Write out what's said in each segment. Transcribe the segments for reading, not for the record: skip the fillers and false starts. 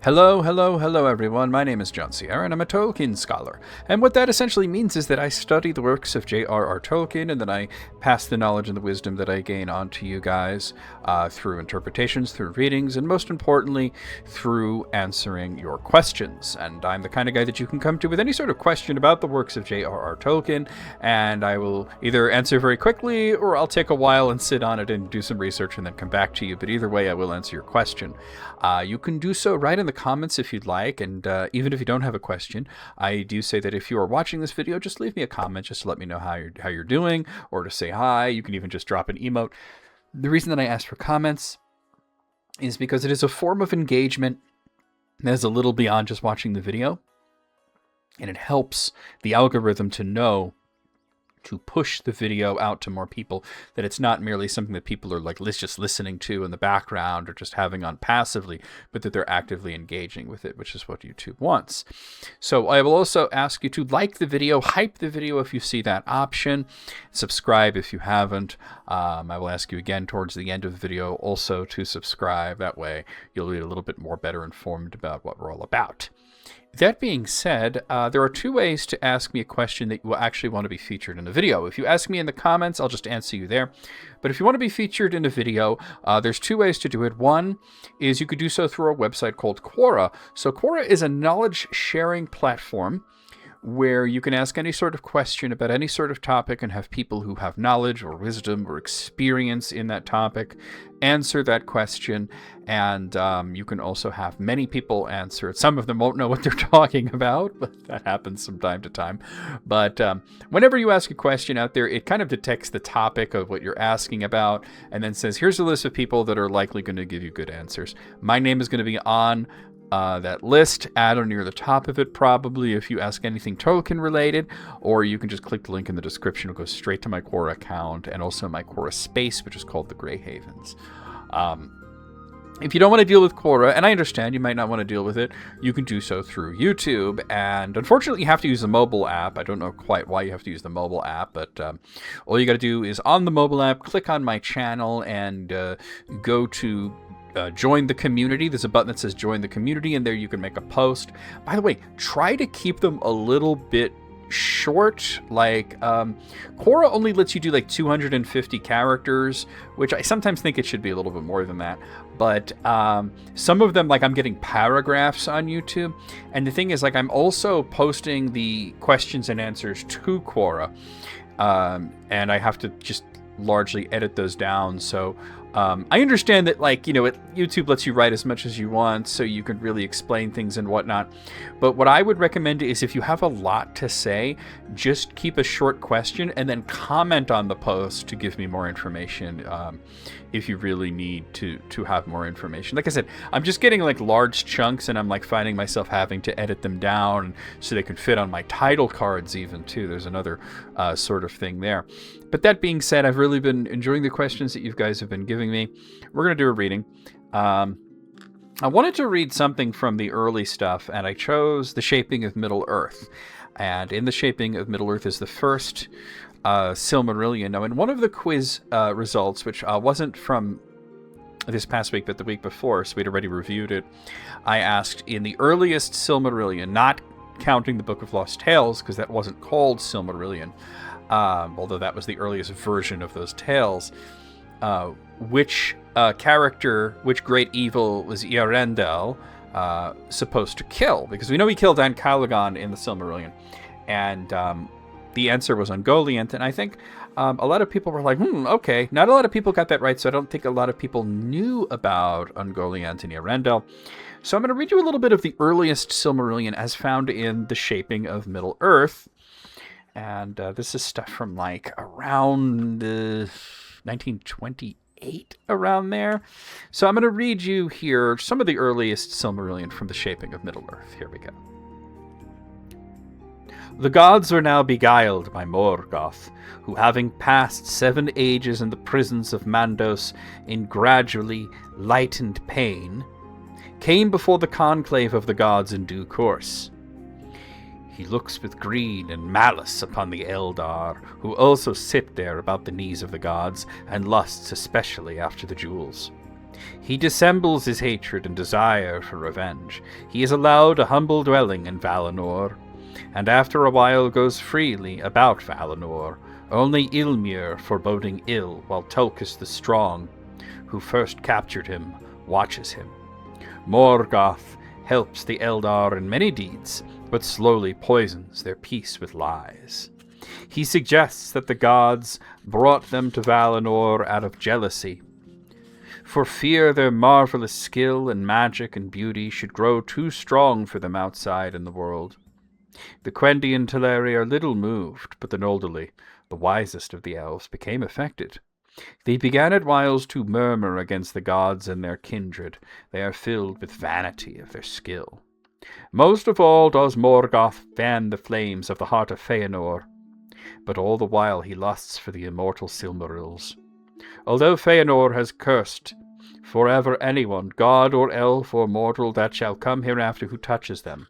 Hello everyone. My name is John Sierra and I'm a Tolkien scholar. And what that essentially means is that I study the works of J.R.R. Tolkien and then I pass the knowledge and the wisdom that I gain on to you guys through interpretations, through readings, and most importantly, through answering your questions. And I'm the kind of guy that you can come to with any sort of question about the works of J.R.R. Tolkien, and I will either answer very quickly or I'll take a while and sit on it and do some research and then come back to you. But either way, I will answer your question. You can do so right in the comments if you'd like, and even if you don't have a question, I do say that if you are watching this video, just leave me a comment just to let me know how you're doing, or to say hi. You can even just drop an emote. The reason that I ask for comments is because it is a form of engagement that is a little beyond just watching the video, and it helps the algorithm to know to push the video out to more people, that it's not merely something that people are like just listening to in the background or just having on passively, but that they're actively engaging with it, which is what YouTube wants. So I will also ask you to like the video, hype the video if you see that option, subscribe if you haven't. I will ask you again towards the end of the video also to subscribe. That way you'll be a little bit more better informed about what we're all about. That being said, there are two ways to ask me a question that you will actually want to be featured in the video. If you ask me in the comments, I'll just answer you there. But if you want to be featured in a video, there's two ways to do it. One is you could do so through a website called Quora. So Quora is a knowledge sharing platform where you can ask any sort of question about any sort of topic and have people who have knowledge or wisdom or experience in that topic answer that question. And you can also have many people answer it. Some of them won't know what they're talking about, but that happens from time to time. But whenever you ask a question out there, it kind of detects the topic of what you're asking about and then says, here's a list of people that are likely going to give you good answers. My name is going to be on that list, at or near the top of it, probably, if you ask anything Tolkien related, or you can just click the link in the description. It'll go straight to my Quora account and also my Quora space, which is called the Grey Havens. If you don't want to deal with Quora, and I understand you might not want to deal with it, you can do so through YouTube. And unfortunately, you have to use the mobile app. I don't know quite why you have to use the mobile app, but all you got to do is on the mobile app, click on my channel and go to join the community. There's a button that says join the community, and there you can make a post. By the way, try to keep them a little bit short. Like Quora only lets you do like 250 characters, which I sometimes think it should be a little bit more than that. But some of them, like I'm getting paragraphs on YouTube. And the thing is, like, I'm also posting the questions and answers to Quora. And I have to just largely edit those down. So I understand that, like, you know, YouTube lets you write as much as you want, so you can really explain things and whatnot. But what I would recommend is if you have a lot to say, just keep a short question and then comment on the post to give me more information if you really need to have more information. Like I said, I'm just getting like large chunks and I'm like finding myself having to edit them down so they can fit on my title cards even too. There's another sort of thing there. But that being said, I've really been enjoying the questions that you guys have been giving me. We're going to do a reading. I wanted to read something from the early stuff, and I chose The Shaping of Middle-earth. And in The Shaping of Middle-earth is the first Silmarillion. Now, in one of the quiz results, which wasn't from this past week, but the week before, so we'd already reviewed it, I asked, in the earliest Silmarillion, not counting the Book of Lost Tales, because that wasn't called Silmarillion, although that was the earliest version of those tales, which character, which great evil was Eärendil supposed to kill? Because we know he killed Calagon in the Silmarillion, and the answer was Ungoliant, and I think a lot of people were like, okay. Not a lot of people got that right, so I don't think a lot of people knew about Ungoliant and Eärendil. So I'm going to read you a little bit of the earliest Silmarillion as found in The Shaping of Middle-earth. And this is stuff from like around 1928, around there. So I'm going to read you here some of the earliest Silmarillion from The Shaping of Middle-earth. Here we go. The gods are now beguiled by Morgoth, who, having passed 7 ages in the prisons of Mandos in gradually lightened pain, came before the conclave of the gods in due course. He looks with greed and malice upon the Eldar, who also sit there about the knees of the gods, and lusts especially after the jewels. He dissembles his hatred and desire for revenge. He is allowed a humble dwelling in Valinor, and after a while goes freely about Valinor, only Ilmir foreboding ill, while Tulkas the Strong, who first captured him, watches him. Morgoth helps the Eldar in many deeds, but slowly poisons their peace with lies. He suggests that the gods brought them to Valinor out of jealousy, for fear their marvelous skill and magic and beauty should grow too strong for them outside in the world. The Quendi and Teleri are little moved, but the Noldali, the wisest of the elves, became affected. They began at whiles to murmur against the gods and their kindred. They are filled with vanity of their skill. Most of all does Morgoth fan the flames of the heart of Feanor, but all the while he lusts for the immortal Silmarils. Although Feanor has cursed forever anyone, god or elf or mortal, that shall come hereafter who touches them,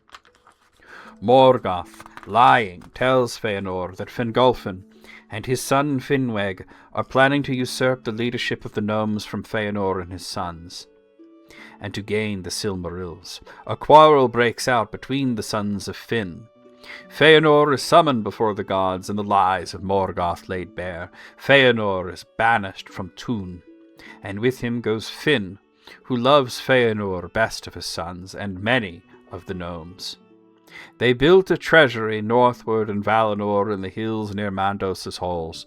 Morgoth, lying, tells Feanor that Fingolfin and his son Finwë are planning to usurp the leadership of the gnomes from Feanor and his sons, and to gain the Silmarils. A quarrel breaks out between the sons of Fin. Feanor is summoned before the gods, and the lies of Morgoth laid bare. Feanor is banished from Túrin, and with him goes Fin, who loves Feanor best of his sons, and many of the gnomes. They built a treasury northward in Valinor in the hills near Mandos' halls.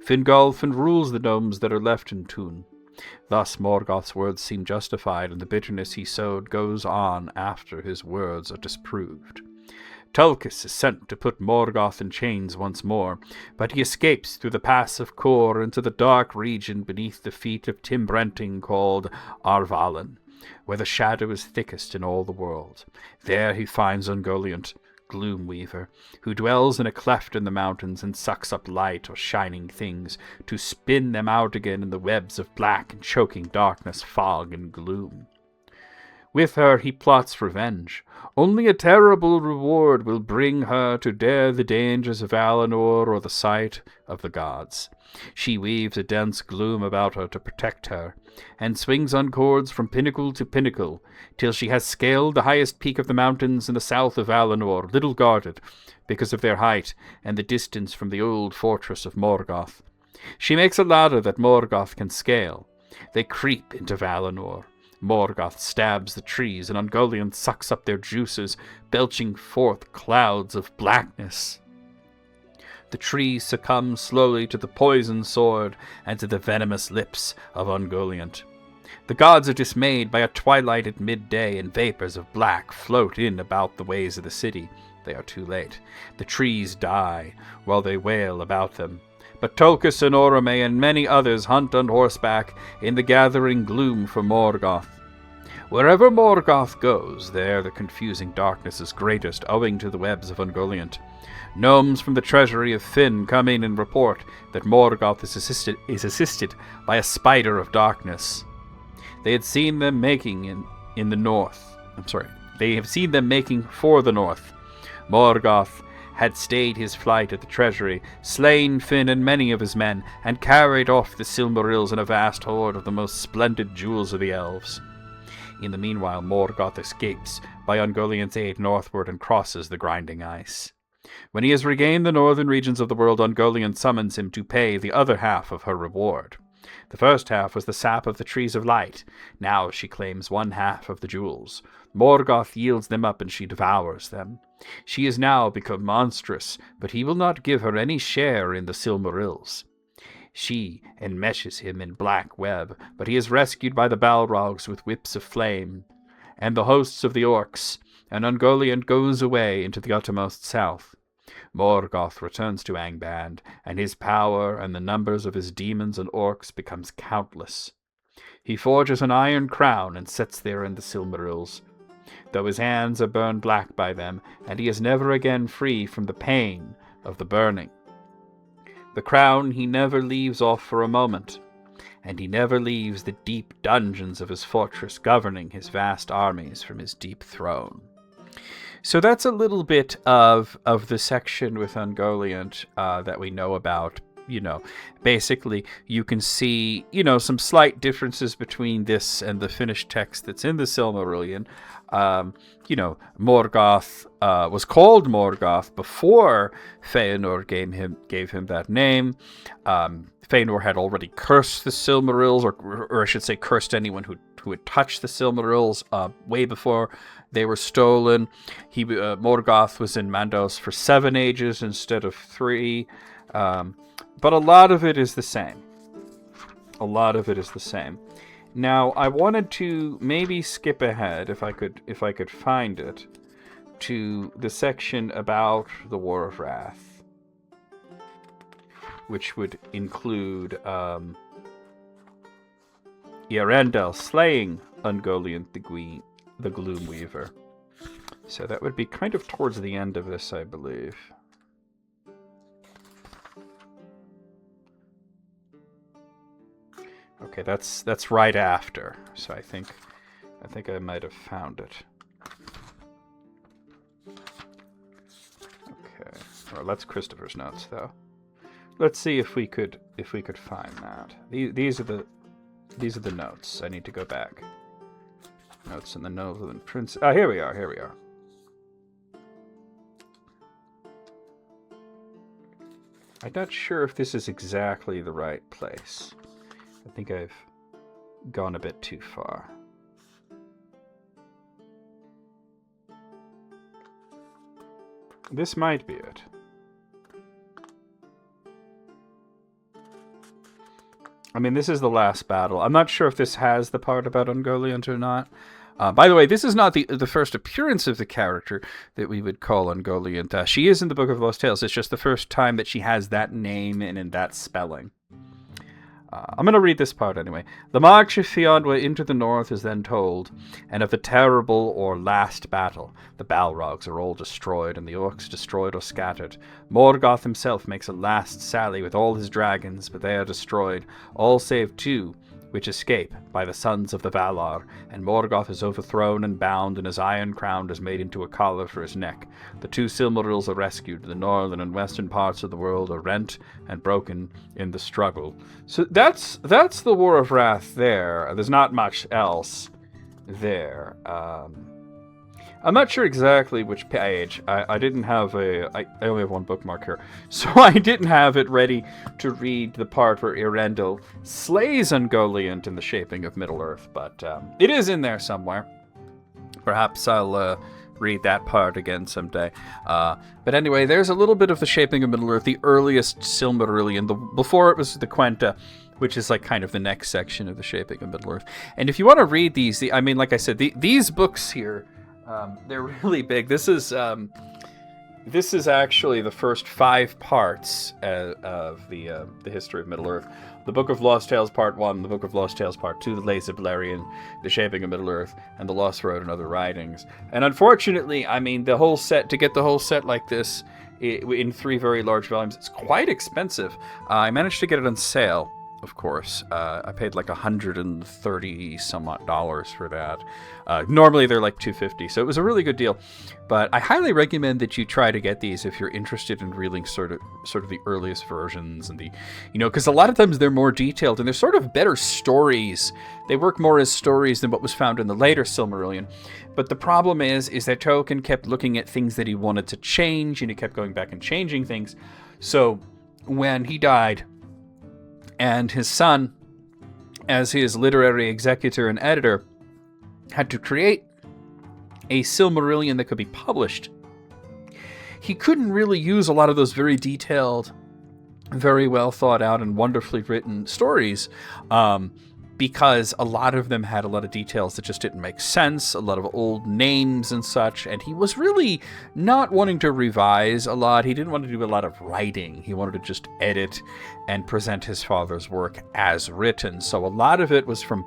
Fingolfin rules the gnomes that are left in Túrin. Thus Morgoth's words seem justified, and the bitterness he sowed goes on after his words are disproved. Tulkas is sent to put Morgoth in chains once more, but he escapes through the pass of Quora into the dark region beneath the feet of Timbrenting called Arvalin, where the shadow is thickest in all the world. There he finds Ungoliant, Gloomweaver, who dwells in a cleft in the mountains and sucks up light or shining things to spin them out again in the webs of black and choking darkness, fog, and gloom. With her he plots revenge. Only a terrible reward will bring her to dare the dangers of Valinor or the sight of the gods. She weaves a dense gloom about her to protect her, and swings on cords from pinnacle to pinnacle, till she has scaled the highest peak of the mountains in the south of Valinor, little guarded, because of their height and the distance from the old fortress of Morgoth. She makes a ladder that Morgoth can scale. They creep into Valinor. Morgoth stabs the trees, and Ungoliant sucks up their juices, belching forth clouds of blackness. The trees succumb slowly to the poisoned sword and to the venomous lips of Ungoliant. The gods are dismayed by a twilight at midday, and vapors of black float in about the ways of the city. They are too late. The trees die, while they wail about them. But Tulkas and Oromë and many others hunt on horseback in the gathering gloom for Morgoth. Wherever Morgoth goes, there the confusing darkness is greatest, owing to the webs of Ungoliant. Gnomes from the treasury of Fin come in and report that Morgoth is assisted by a spider of darkness. They had seen them making in the north. They have seen them making for the north. Morgoth had stayed his flight at the treasury, slain Fin and many of his men, and carried off the Silmarils in a vast hoard of the most splendid jewels of the elves. In the meanwhile, Morgoth escapes by Ungoliant's aid northward and crosses the grinding ice. When he has regained the northern regions of the world, Ungoliant summons him to pay the other half of her reward. The first half was the sap of the trees of light. Now she claims one half of the jewels. Morgoth yields them up, and she devours them. She is now become monstrous, but he will not give her any share in the Silmarils. She enmeshes him in black web, but he is rescued by the Balrogs with whips of flame, and the hosts of the orcs, and Ungoliant goes away into the uttermost south. Morgoth returns to Angband, and his power and the numbers of his demons and orcs becomes countless. He forges an iron crown and sits there in the Silmarils, though his hands are burned black by them, and he is never again free from the pain of the burning. The crown he never leaves off for a moment, and he never leaves the deep dungeons of his fortress, governing his vast armies from his deep throne. So that's a little bit of the section with Ungoliant that we know about. basically you can see, some slight differences between this and the finished text that's in the Silmarillion. Morgoth was called Morgoth before Feanor gave him that name. Feanor had already cursed the Silmarils, or I should say cursed anyone who had touched the Silmarils way before they were stolen. Morgoth was in Mandos for 7 ages instead of 3. But a lot of it is the same. Now, I wanted to maybe skip ahead, if I could find it, to the section about the War of Wrath, which would include Eärendil slaying Ungoliant the Gloomweaver. So that would be kind of towards the end of this, I believe. Okay, that's right after. So I think I might have found it. Okay. Well, that's Christopher's notes, though. Let's see if we could find that. These are the notes. I need to go back. Notes in the Northern Prince. Ah, here we are. I'm not sure if this is exactly the right place. I think I've gone a bit too far. This might be it. I mean, this is the last battle. I'm not sure if this has the part about Ungoliant or not. By the way, this is not the first appearance of the character that we would call Ungoliant. She is in the Book of Lost Tales. It's just the first time that she has that name and in that spelling. I'm going to read this part anyway. The march of Fionn into the north is then told, and of the terrible or last battle. The Balrogs are all destroyed, and the orcs destroyed or scattered. Morgoth himself makes a last sally with all his dragons, but they are destroyed, all save 2, which escape by the sons of the Valar, and Morgoth is overthrown and bound, and his iron crown is made into a collar for his neck. The 2 Silmarils are rescued. The northern and western parts of the world are rent and broken in the struggle. So that's the War of Wrath there. There's not much else there. I'm not sure exactly which page. I didn't have I only have one bookmark here. So I didn't have it ready to read the part where Eärendil slays Ungoliant in the Shaping of Middle-earth, but it is in there somewhere. Perhaps I'll read that part again someday. But anyway, there's a little bit of the Shaping of Middle-earth, the earliest Silmarillion. Before it was the Quenta, which is like kind of the next section of the Shaping of Middle-earth. And if you want to read these, I mean, like I said, these books here, they're really big. This is actually the first 5 parts of the history of Middle-earth. The Book of Lost Tales Part 1, the Book of Lost Tales Part 2, the Lays of Beleriand, the Shaping of Middle-earth, and the Lost Road and Other Writings. And unfortunately, I mean, to get the whole set like this in 3 very large volumes, it's quite expensive. I managed to get it on sale, of course. I paid like $130 some odd dollars for that. Normally they're like $250, so it was a really good deal. But I highly recommend that you try to get these if you're interested in reading sort of the earliest versions, and because a lot of times they're more detailed and they're sort of better stories. They work more as stories than what was found in the later Silmarillion. But the problem is that Tolkien kept looking at things that he wanted to change, and he kept going back and changing things. So when he died, and his son, as his literary executor and editor, had to create a Silmarillion that could be published, he couldn't really use a lot of those very detailed, very well thought out, and wonderfully written stories, because a lot of them had a lot of details that just didn't make sense, a lot of old names and such, and he was really not wanting to revise a lot. He didn't want to do a lot of writing. He wanted to just edit and present his father's work as written. So a lot of it was from,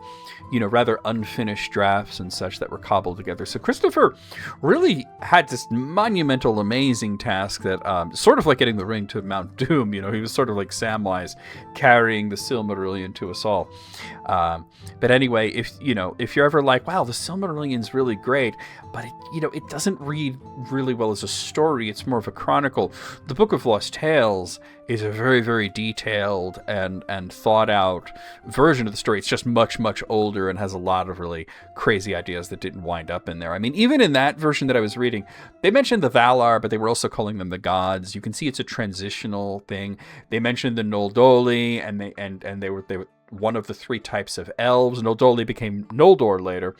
rather unfinished drafts and such that were cobbled together. So Christopher really had this monumental, amazing task that, sort of like getting the ring to Mount Doom, he was sort of like Samwise carrying the Silmarillion to us all. But anyway, if you're ever like, wow, the Silmarillion's really great, but it doesn't read really well as a story. It's more of a chronicle. The Book of Lost Tales is a very, very detailed and thought out version of the story. It's just much, much older and has a lot of really crazy ideas that didn't wind up in there. I mean, even in that version that I was reading, they mentioned the Valar, but they were also calling them the gods. You can see it's a transitional thing. They mentioned the Noldoli, and they were one of the 3 types of elves. Noldoli became Noldor later,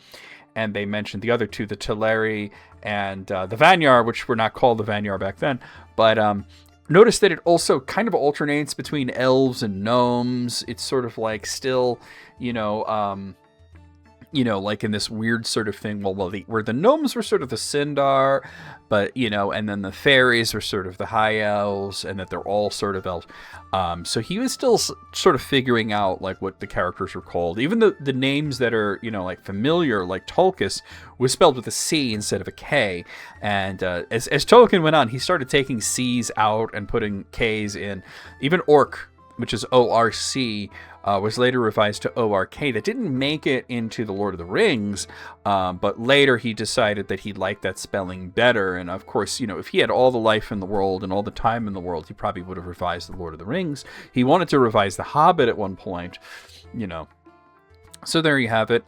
and they mentioned the other 2, the Teleri and the Vanyar, which were not called the Vanyar back then. But notice that it also kind of alternates between elves and gnomes. It's sort of like still, like in this weird sort of thing, where the gnomes were sort of the Sindar, but, and then the fairies were sort of the high elves, and that they're all sort of elves. So he was still sort of figuring out, like, what the characters were called. Even the names that are, like, familiar, like Tolkis, was spelled with a C instead of a K. And as Tolkien went on, he started taking C's out and putting K's in. Even Orc, which is O-R-C, was later revised to O-R-K. That didn't make it into The Lord of the Rings, but later he decided that he liked that spelling better. And of course, if he had all the life in the world and all the time in the world, he probably would have revised The Lord of the Rings. He wanted to revise The Hobbit at one point, So there you have it.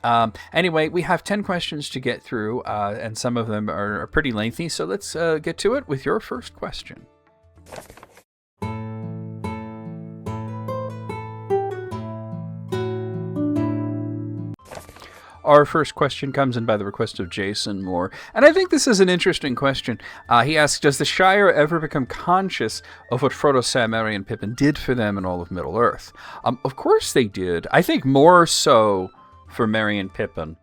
Anyway, we have 10 questions to get through, and some of them are pretty lengthy. So let's get to it with your first question. Our first question comes in by the request of Jason Moore, and I think this is an interesting question. He asks, does the Shire ever become conscious of what Frodo, Sam, Merry, and Pippin did for them in all of Middle-earth? Of course they did. I think more so for Merry and Pippin,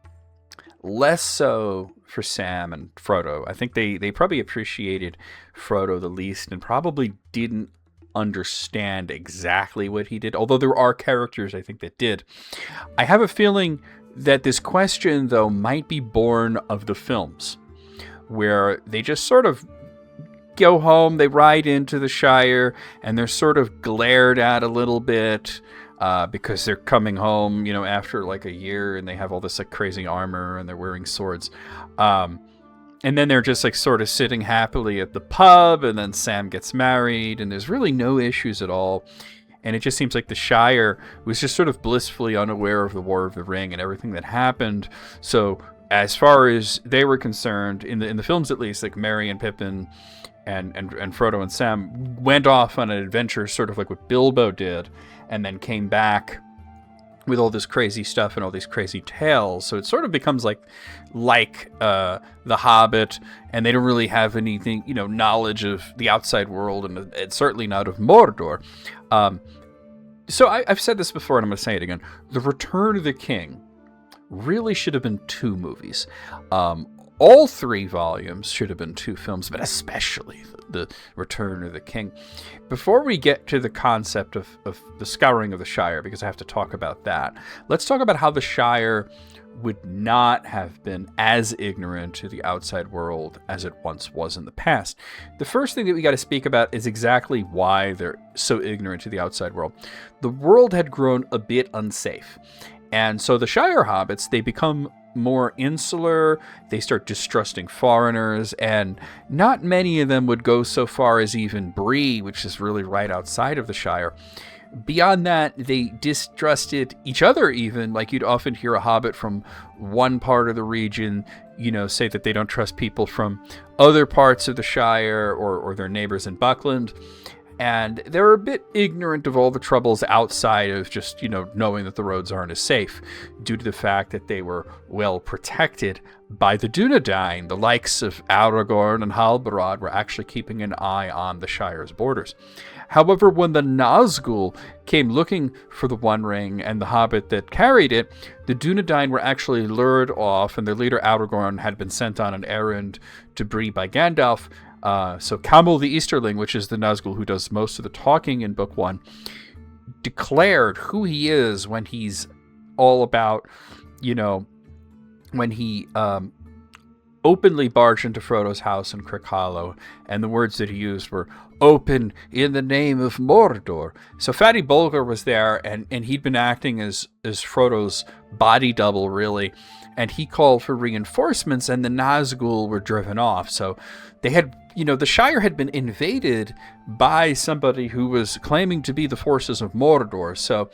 less so for Sam and Frodo. I think they probably appreciated Frodo the least and probably didn't understand exactly what he did, although there are characters I think that did. I have a feeling that this question, though, might be born of the films, where they just sort of go home, they ride into the Shire, and they're sort of glared at a little bit because they're coming home, after like a year, and they have all this like crazy armor, and they're wearing swords. And then they're just like sort of sitting happily at the pub, and then Sam gets married, and there's really no issues at all. And it just seems like the Shire was just sort of blissfully unaware of the War of the Ring and everything that happened. So as far as they were concerned, in the films at least, like Merry and Pippin and Frodo and Sam went off on an adventure sort of like what Bilbo did, and then came back with all this crazy stuff and all these crazy tales. So it sort of becomes like The Hobbit, and they don't really have anything, knowledge of the outside world, and certainly not of Mordor. So I've said this before, and I'm going to say it again. The Return of the King really should have been 2 movies. All 3 volumes should have been 2 films, but especially the Return of the King. Before we get to the concept of the scouring of the Shire, because I have to talk about that, let's talk about how the Shire would not have been as ignorant to the outside world as it once was in the past. The first thing that we got to speak about is exactly why they're so ignorant to the outside world. The world had grown a bit unsafe. And so the Shire hobbits, they become more insular, they start distrusting foreigners, and not many of them would go so far as even Bree, which is really right outside of the Shire. Beyond that, they distrusted each other even. Like, you'd often hear a hobbit from one part of the region, say that they don't trust people from other parts of the Shire or their neighbors in Buckland. And they're a bit ignorant of all the troubles outside of just, knowing that the roads aren't as safe, due to the fact that they were well protected by the Dunedain. The likes of Aragorn and Halbarad were actually keeping an eye on the Shire's borders. However, when the Nazgul came looking for the One Ring and the hobbit that carried it, the Dunedain were actually lured off, and their leader Aragorn had been sent on an errand to Bree by Gandalf. So Camel the Easterling, which is the Nazgul who does most of the talking in Book 1, declared who he is when he's all about, when he openly barged into Frodo's house in Crick Hollow, and the words that he used were, open in the name of Mordor. So Fatty Bulger was there, and he'd been acting as Frodo's body double, really. And he called for reinforcements, and the Nazgul were driven off. So they had, the Shire had been invaded by somebody who was claiming to be the forces of Mordor. So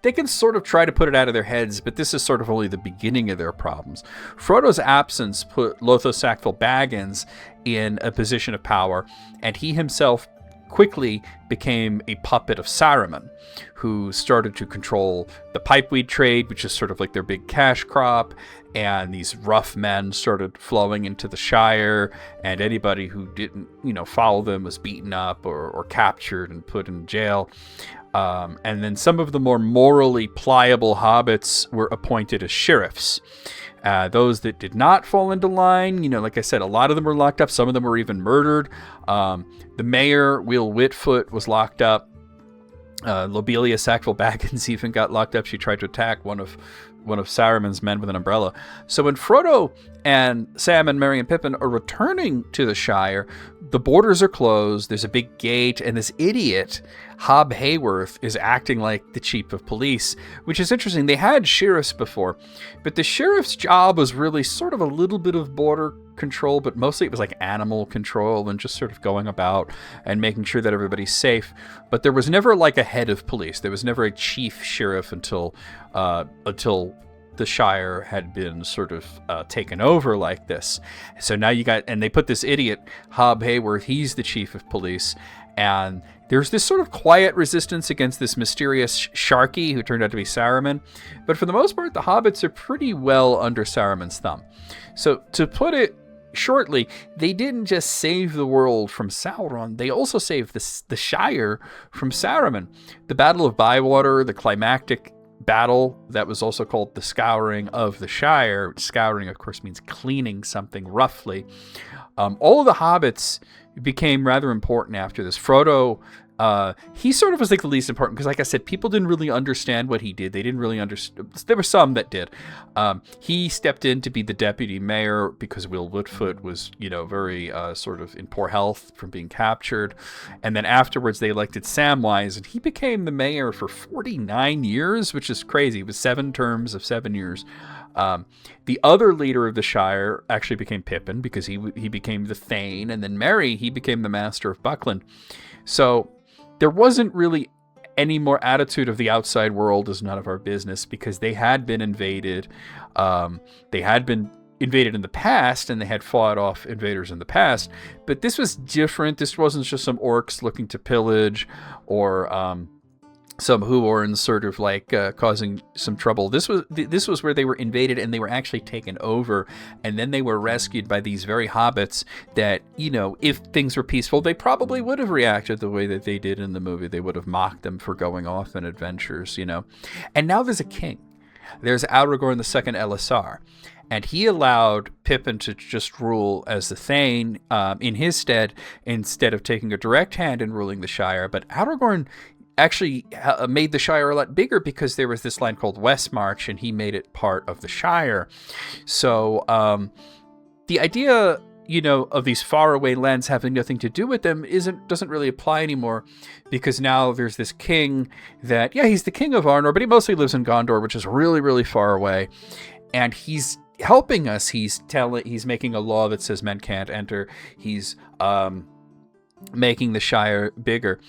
they can sort of try to put it out of their heads, but this is sort of only the beginning of their problems. Frodo's absence put Lotho Sackville Baggins in a position of power, and he himself quickly became a puppet of Saruman, who started to control the pipeweed trade, which is sort of like their big cash crop, and these rough men started flowing into the Shire, and anybody who didn't, follow them was beaten up or captured and put in jail. And then some of the more morally pliable hobbits were appointed as sheriffs. Those that did not fall into line, like I said, a lot of them were locked up. Some of them were even murdered. The mayor, Will Whitfoot, was locked up. Lobelia Sackville Baggins even got locked up. She tried to attack one of Saruman's men with an umbrella. So when Frodo and Sam and Merry and Pippin are returning to the Shire, the borders are closed, there's a big gate, and this idiot, Hob Hayworth, is acting like the chief of police, which is interesting. They had sheriffs before, but the sheriff's job was really sort of a little bit of border control, but mostly it was like animal control and just sort of going about and making sure that everybody's safe. But there was never like a head of police. There was never a chief sheriff until the Shire had been sort of taken over like this. So now and they put this idiot, Hob Hayworth, he's the chief of police, and there's this sort of quiet resistance against this mysterious Sharky who turned out to be Saruman. But for the most part, the hobbits are pretty well under Saruman's thumb. So to put it shortly, they didn't just save the world from Sauron, they also saved the Shire from Saruman. The Battle of Bywater, the climactic battle that was also called the Scouring of the Shire. Scouring, of course, means cleaning something roughly. All of the hobbits became rather important after this. Frodo, he sort of was like the least important because, like I said, people didn't really understand what he did. They didn't really understand. There were some that did. He stepped in to be the deputy mayor because Will Whitfoot was, very sort of in poor health from being captured. And then afterwards, they elected Samwise, and he became the mayor for 49 years, which is crazy. It was 7 terms of 7 years. The other leader of the Shire actually became Pippin because he became the Thane, and then Merry, he became the Master of Buckland. So there wasn't really any more attitude of the outside world is none of our business because they had been invaded. They had been invaded in the past, and they had fought off invaders in the past. But this was different. This wasn't just some orcs looking to pillage or some Huorns sort of like causing some trouble. This was where they were invaded and they were actually taken over, and then they were rescued by these very hobbits that, if things were peaceful, they probably would have reacted the way that they did in the movie. They would have mocked them for going off on adventures, And now there's a king. There's Aragorn II Elisar, and he allowed Pippin to just rule as the Thane in his stead, instead of taking a direct hand in ruling the Shire. But Aragorn actually made the Shire a lot bigger because there was this land called Westmarch, and he made it part of the Shire. So the idea, of these faraway lands having nothing to do with them doesn't really apply anymore, because now there's this king that, he's the king of Arnor, but he mostly lives in Gondor, which is really, really far away, and he's helping us. He's making a law that says men can't enter. He's making the Shire bigger.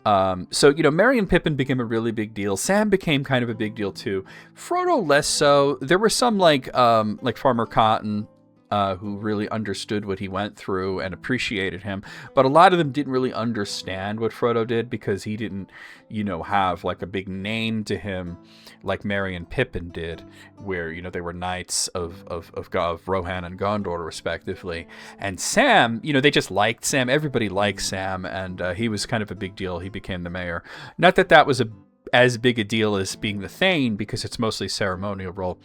So Merry and Pippin became a really big deal. Sam became kind of a big deal too. Frodo less so. There were some like Farmer Cotton, who really understood what he went through and appreciated him. But a lot of them didn't really understand what Frodo did because he didn't, have like a big name to him like Merry and Pippin did, where, they were knights of Rohan and Gondor, respectively. And Sam, they just liked Sam. Everybody liked Sam, and he was kind of a big deal. He became the mayor. Not that was as big a deal as being the Thane, because it's mostly ceremonial role.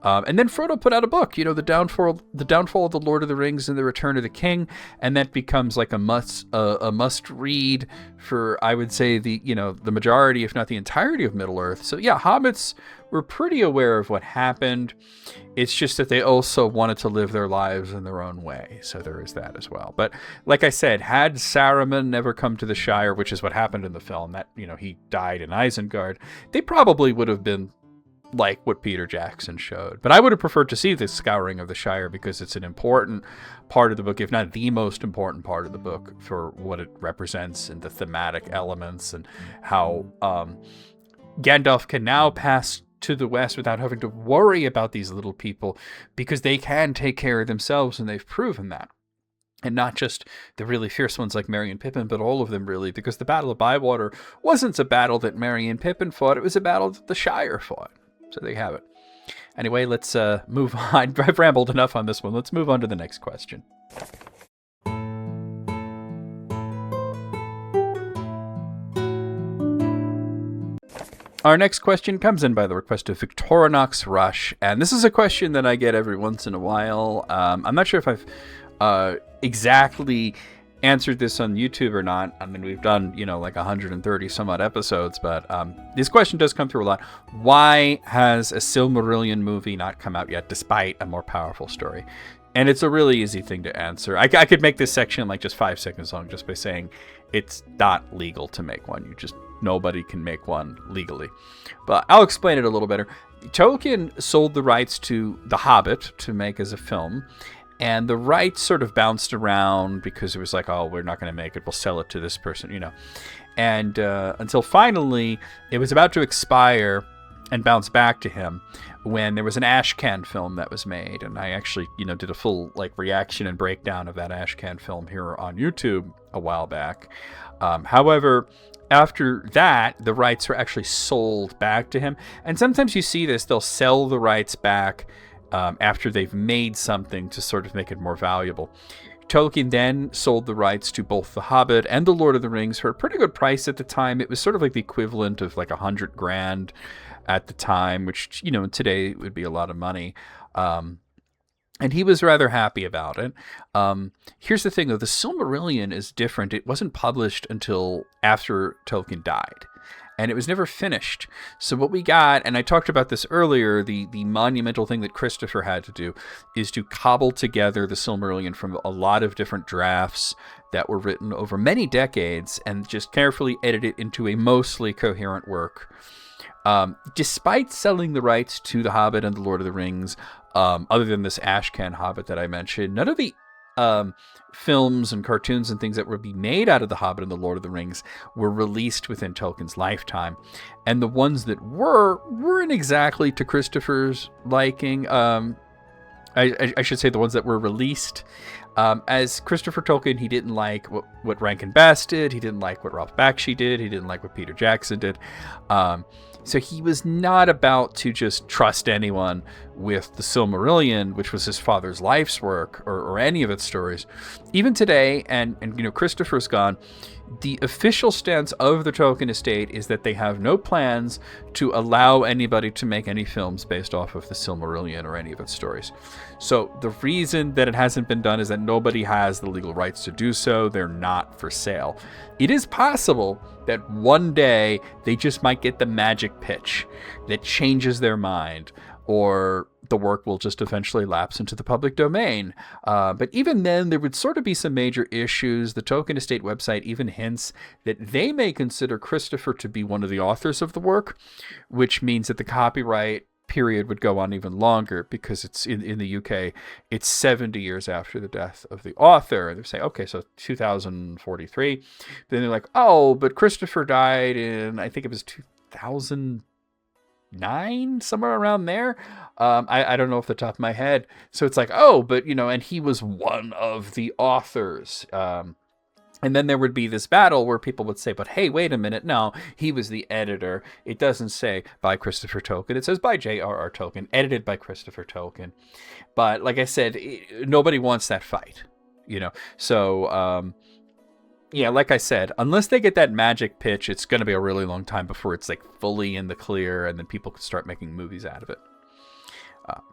And then Frodo put out a book, the downfall of the Lord of the Rings and the Return of the King, and that becomes like a must read for, I would say, the majority, if not the entirety, of Middle Earth. So hobbits were pretty aware of what happened. It's just that they also wanted to live their lives in their own way. So there is that as well. But like I said, had Saruman never come to the Shire, which is what happened in the film, that, he died in Isengard, they probably would have been like what Peter Jackson showed. But I would have preferred to see the scouring of the Shire because it's an important part of the book, if not the most important part of the book, for what it represents and the thematic elements and how Gandalf can now pass to the west without having to worry about these little people because they can take care of themselves, and they've proven that. And not just the really fierce ones like Merry and Pippin, but all of them really, because the Battle of Bywater wasn't a battle that Merry and Pippin fought, it was a battle that the Shire fought. So there you have it. Anyway, let's move on. I've rambled enough on this one. Let's move on to the next question. Our next question comes in by the request of Victorinox Rush, and this is a question that I get every once in a while. I'm not sure if I've exactly answered this on YouTube or not. I mean, we've done, like 130 some odd episodes, but this question does come through a lot. Why has a Silmarillion movie not come out yet, despite a more powerful story? And it's a really easy thing to answer. I could make this section like just 5 seconds long just by saying it's not legal to make one. Nobody can make one legally. But I'll explain it a little better. Tolkien sold the rights to The Hobbit to make as a film, and the rights sort of bounced around because it was like, oh, we're not going to make it. We'll sell it to this person, And until finally, it was about to expire and bounce back to him when there was an Ashcan film that was made. And I actually, did a full reaction and breakdown of that Ashcan film here on YouTube a while back. However, after that, the rights were actually sold back to him. And sometimes you see this, they'll sell the rights back after they've made something to sort of make it more valuable. Tolkien then sold the rights to both The Hobbit and The Lord of the Rings for a pretty good price at the time. It was sort of like the equivalent of like $100,000 at the time, which, today would be a lot of money. And he was rather happy about it. Here's the thing, though. The Silmarillion is different. It wasn't published until after Tolkien died. And it was never finished. So what we got, and I talked about this earlier, the monumental thing that Christopher had to do is to cobble together the Silmarillion from a lot of different drafts that were written over many decades and just carefully edit it into a mostly coherent work. Despite selling the rights to The Hobbit and The Lord of the Rings, other than this Ashcan Hobbit that I mentioned, none of the films and cartoons and things that would be made out of The Hobbit and The Lord of the Rings were released within Tolkien's lifetime. And the ones that weren't exactly to Christopher's liking. I should say the ones that were released. As Christopher Tolkien, he didn't like what Rankin Bass did. He didn't like what Ralph Bakshi did. He didn't like what Peter Jackson did. So he was not about to just trust anyone with the Silmarillion, which was his father's life's work, or any of its stories. Even today, and Christopher's gone, the official stance of the Tolkien estate is that they have no plans to allow anybody to make any films based off of the Silmarillion or any of its stories. So the reason that it hasn't been done is that nobody has the legal rights to do so. They're not for sale. It is possible that one day they just might get the magic pitch that changes their mind, or the work will just eventually lapse into the public domain. But even then, there would sort of be some major issues. The Tolkien Estate website even hints that they may consider Christopher to be one of the authors of the work, which means that the copyright period would go on even longer, because it's in the UK, it's 70 years after the death of the author. And they're saying, okay, so 2043. Then they're like, oh, but Christopher died in, I think it was 2009, somewhere around there. I don't know off the top of my head. So it's like, oh, but and he was one of the authors. And then there would be this battle where people would say, but hey, wait a minute. No, he was the editor. It doesn't say by Christopher Tolkien. It says by J.R.R. Tolkien, edited by Christopher Tolkien. But like I said, nobody wants that fight, So, yeah, like I said, unless they get that magic pitch, it's going to be a really long time before it's fully in the clear, and then people can start making movies out of it.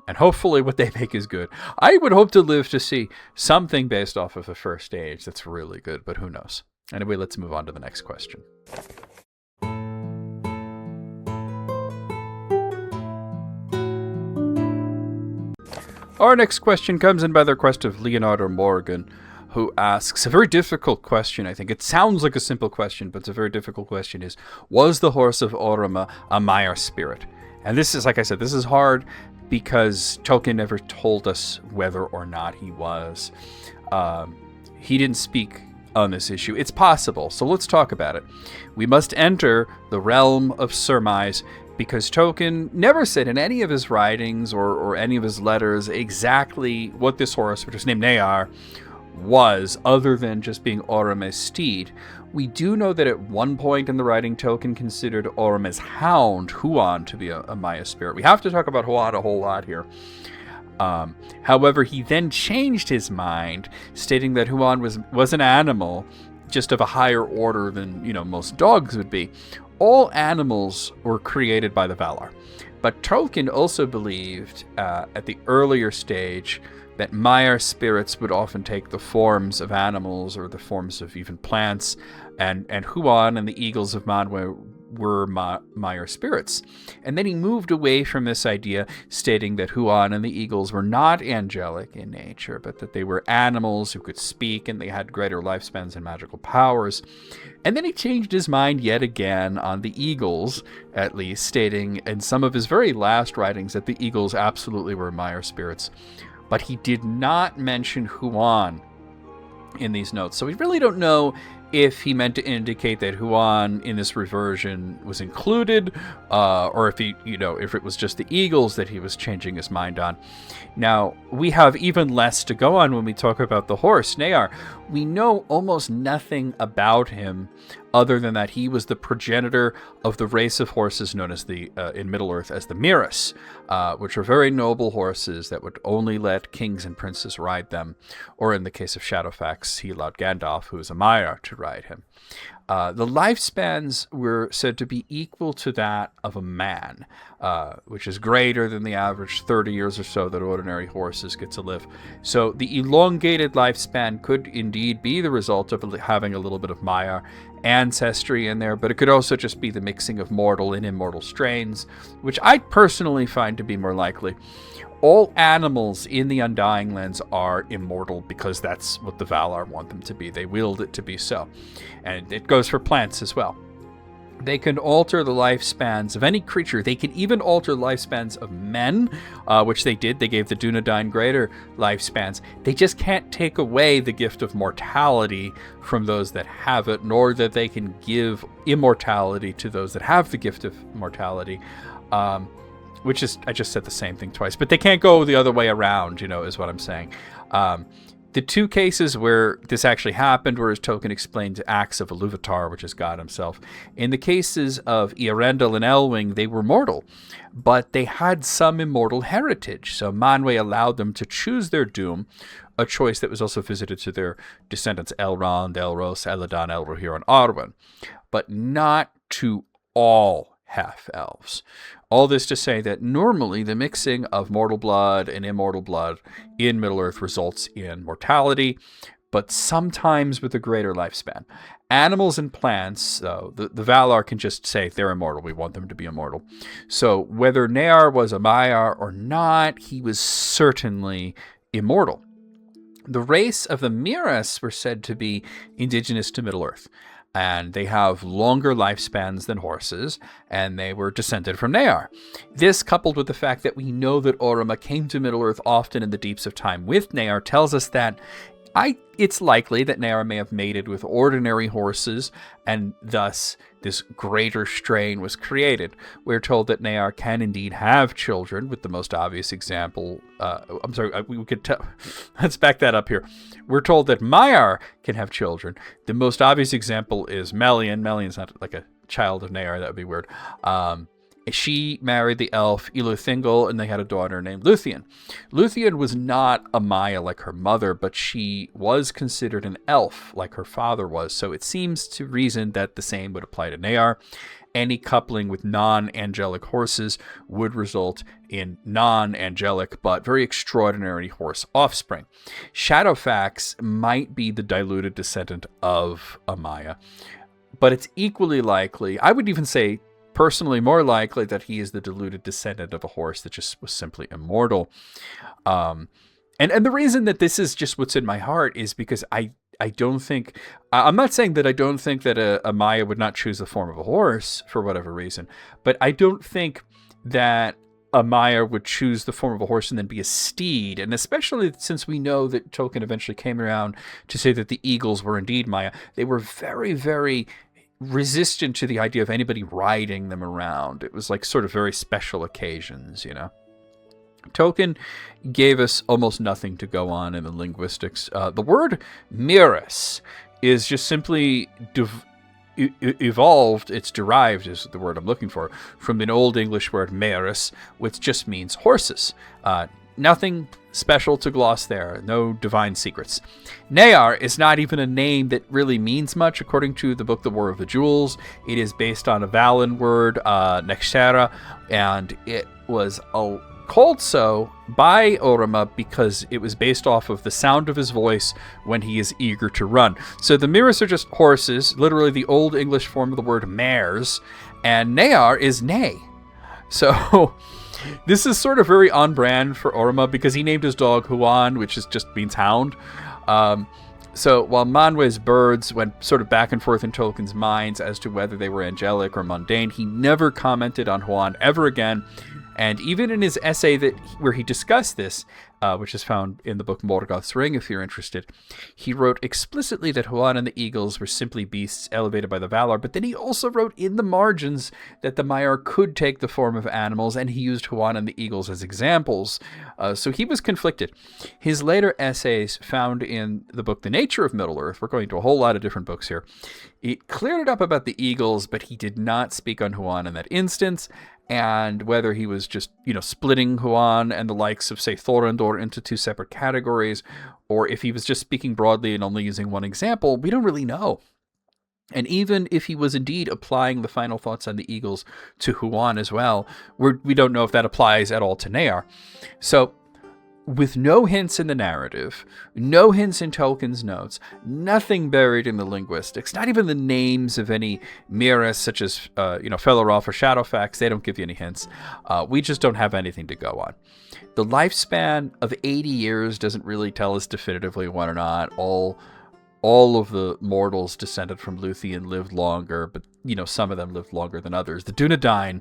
And hopefully what they make is good. I would hope to live to see something based off of the first age that's really good, but who knows? Anyway, let's move on to the next question. Our next question comes in by the request of Leonardo Morgan, who asks a very difficult question, I think. It sounds like a simple question, but it's a very difficult question. Was the horse of Oromë a Maia spirit? And this is, like I said, this is hard because Tolkien never told us whether or not he was. He didn't speak on this issue. It's possible, so let's talk about it. We must enter the realm of surmise, because Tolkien never said in any of his writings or any of his letters exactly what this horse, which was named Nahar, was, other than just being Oromë's steed. We do know that at one point in the writing, Tolkien considered Oromë's hound, Huan, to be a Maia spirit. We have to talk about Huan a whole lot here. However, he then changed his mind, stating that Huan was an animal, just of a higher order than, most dogs would be. All animals were created by the Valar. But Tolkien also believed, at the earlier stage, that Maia spirits would often take the forms of animals or the forms of even plants, and Huan and the eagles of Manwë were Maia spirits. And then he moved away from this idea, stating that Huan and the eagles were not angelic in nature, but that they were animals who could speak and they had greater lifespans and magical powers. And then he changed his mind yet again on the eagles, at least, stating in some of his very last writings that the eagles absolutely were Maia spirits. But he did not mention Huan in these notes. So we really don't know if he meant to indicate that Huan in this reversion was included, or if if it was just the eagles that he was changing his mind on. Now, we have even less to go on when we talk about the horse, Nahar. We know almost nothing about him other than that he was the progenitor of the race of horses known as in Middle-earth as the Miras, which were very noble horses that would only let kings and princes ride them, or in the case of Shadowfax, he allowed Gandalf, who was a Maia, to ride him. The lifespans were said to be equal to that of a man, which is greater than the average 30 years or so that ordinary horses get to live. So the elongated lifespan could indeed be the result of having a little bit of Maia ancestry in there, but it could also just be the mixing of mortal and immortal strains, which I personally find to be more likely. All animals in the Undying Lands are immortal because that's what the Valar want them to be. They willed it to be so. And it goes for plants as well. They can alter the lifespans of any creature. They can even alter the lifespans of men, which they did. They gave the Dunedain greater lifespans. They just can't take away the gift of mortality from those that have it, nor that they can give immortality to those that have the gift of mortality. Which is, I just said the same thing twice, but they can't go the other way around, is what I'm saying. The two cases where this actually happened were, as Tolkien explained, acts of Iluvatar, which is God himself. In the cases of Earendil and Elwing, they were mortal, but they had some immortal heritage. So Manwë allowed them to choose their doom, a choice that was also visited to their descendants Elrond, Elros, Elladan, Elrohir, and Arwen, but not to all half-elves. All this to say that normally the mixing of mortal blood and immortal blood in Middle-earth results in mortality, but sometimes with a greater lifespan. Animals and plants, though, the Valar can just say they're immortal. We want them to be immortal. So whether Nahar was a Maia or not, he was certainly immortal. The race of the Miras were said to be indigenous to Middle-earth, and they have longer lifespans than horses, and they were descended from Nahar. This, coupled with the fact that we know that Oromë came to Middle-earth often in the deeps of time with Nahar, tells us that it's likely that Nahar may have mated with ordinary horses, and thus this greater strain was created. We're told that Nahar can indeed have children, with the most obvious example. We could tell. Let's back that up here. We're told that Maiar can have children. The most obvious example is Melian. Melian's not like a child of Nahar. That would be weird. She married the elf Ilúthingol, and they had a daughter named Luthien. Luthien was not a Maia like her mother, but she was considered an elf like her father was, so it seems to reason that the same would apply to Nahar. Any coupling with non-angelic horses would result in non-angelic but very extraordinary horse offspring. Shadowfax might be the diluted descendant of a Maia, but it's equally likely, I would even say personally more likely that he is the deluded descendant of a horse that just was simply immortal. And the reason that this is just what's in my heart is because I don't think, I'm not saying that I don't think that a Maia would not choose the form of a horse for whatever reason, but I don't think that a Maia would choose the form of a horse and then be a steed. And especially since we know that Tolkien eventually came around to say that the eagles were indeed Maia, they were very, very resistant to the idea of anybody riding them around. It was like sort of very special occasions, you know. Tolkien gave us almost nothing to go on in the linguistics. The word mirus is just simply evolved, it's derived, is the word I'm looking for, from an Old English word merus, which just means horses. Nothing special to gloss there, no divine secrets. Nahar is not even a name that really means much, according to the book The War of the Jewels. It is based on a Valan word, Nextera, and it was called so by Oromë because it was based off of the sound of his voice when he is eager to run. So the mirus are just horses, literally the Old English form of the word mares, and Nahar is neigh. So this is sort of very on brand for Oromë because he named his dog Huan, which just means hound. So while Manwe's birds went sort of back and forth in Tolkien's minds as to whether they were angelic or mundane, he never commented on Huan ever again. And even in his essay where he discussed this, which is found in the book Morgoth's Ring, if you're interested, he wrote explicitly that Huan and the eagles were simply beasts elevated by the Valar, but then he also wrote in the margins that the Maiar could take the form of animals, and he used Huan and the eagles as examples. So he was conflicted. His later essays found in the book The Nature of Middle-earth, we're going to a whole lot of different books here, it cleared it up about the eagles, but he did not speak on Huan in that instance. And whether he was just, splitting Huan and the likes of, say, Thorondor into two separate categories, or if he was just speaking broadly and only using one example, we don't really know. And even if he was indeed applying the final thoughts on the eagles to Huan as well, we don't know if that applies at all to Nahar. So, with no hints in the narrative, no hints in Tolkien's notes, nothing buried in the linguistics, not even the names of any mirus such as, Feloroth or Shadowfax, they don't give you any hints. We just don't have anything to go on. The lifespan of 80 years doesn't really tell us definitively whether or not all of the mortals descended from Luthien lived longer, but, some of them lived longer than others. The Dunedain,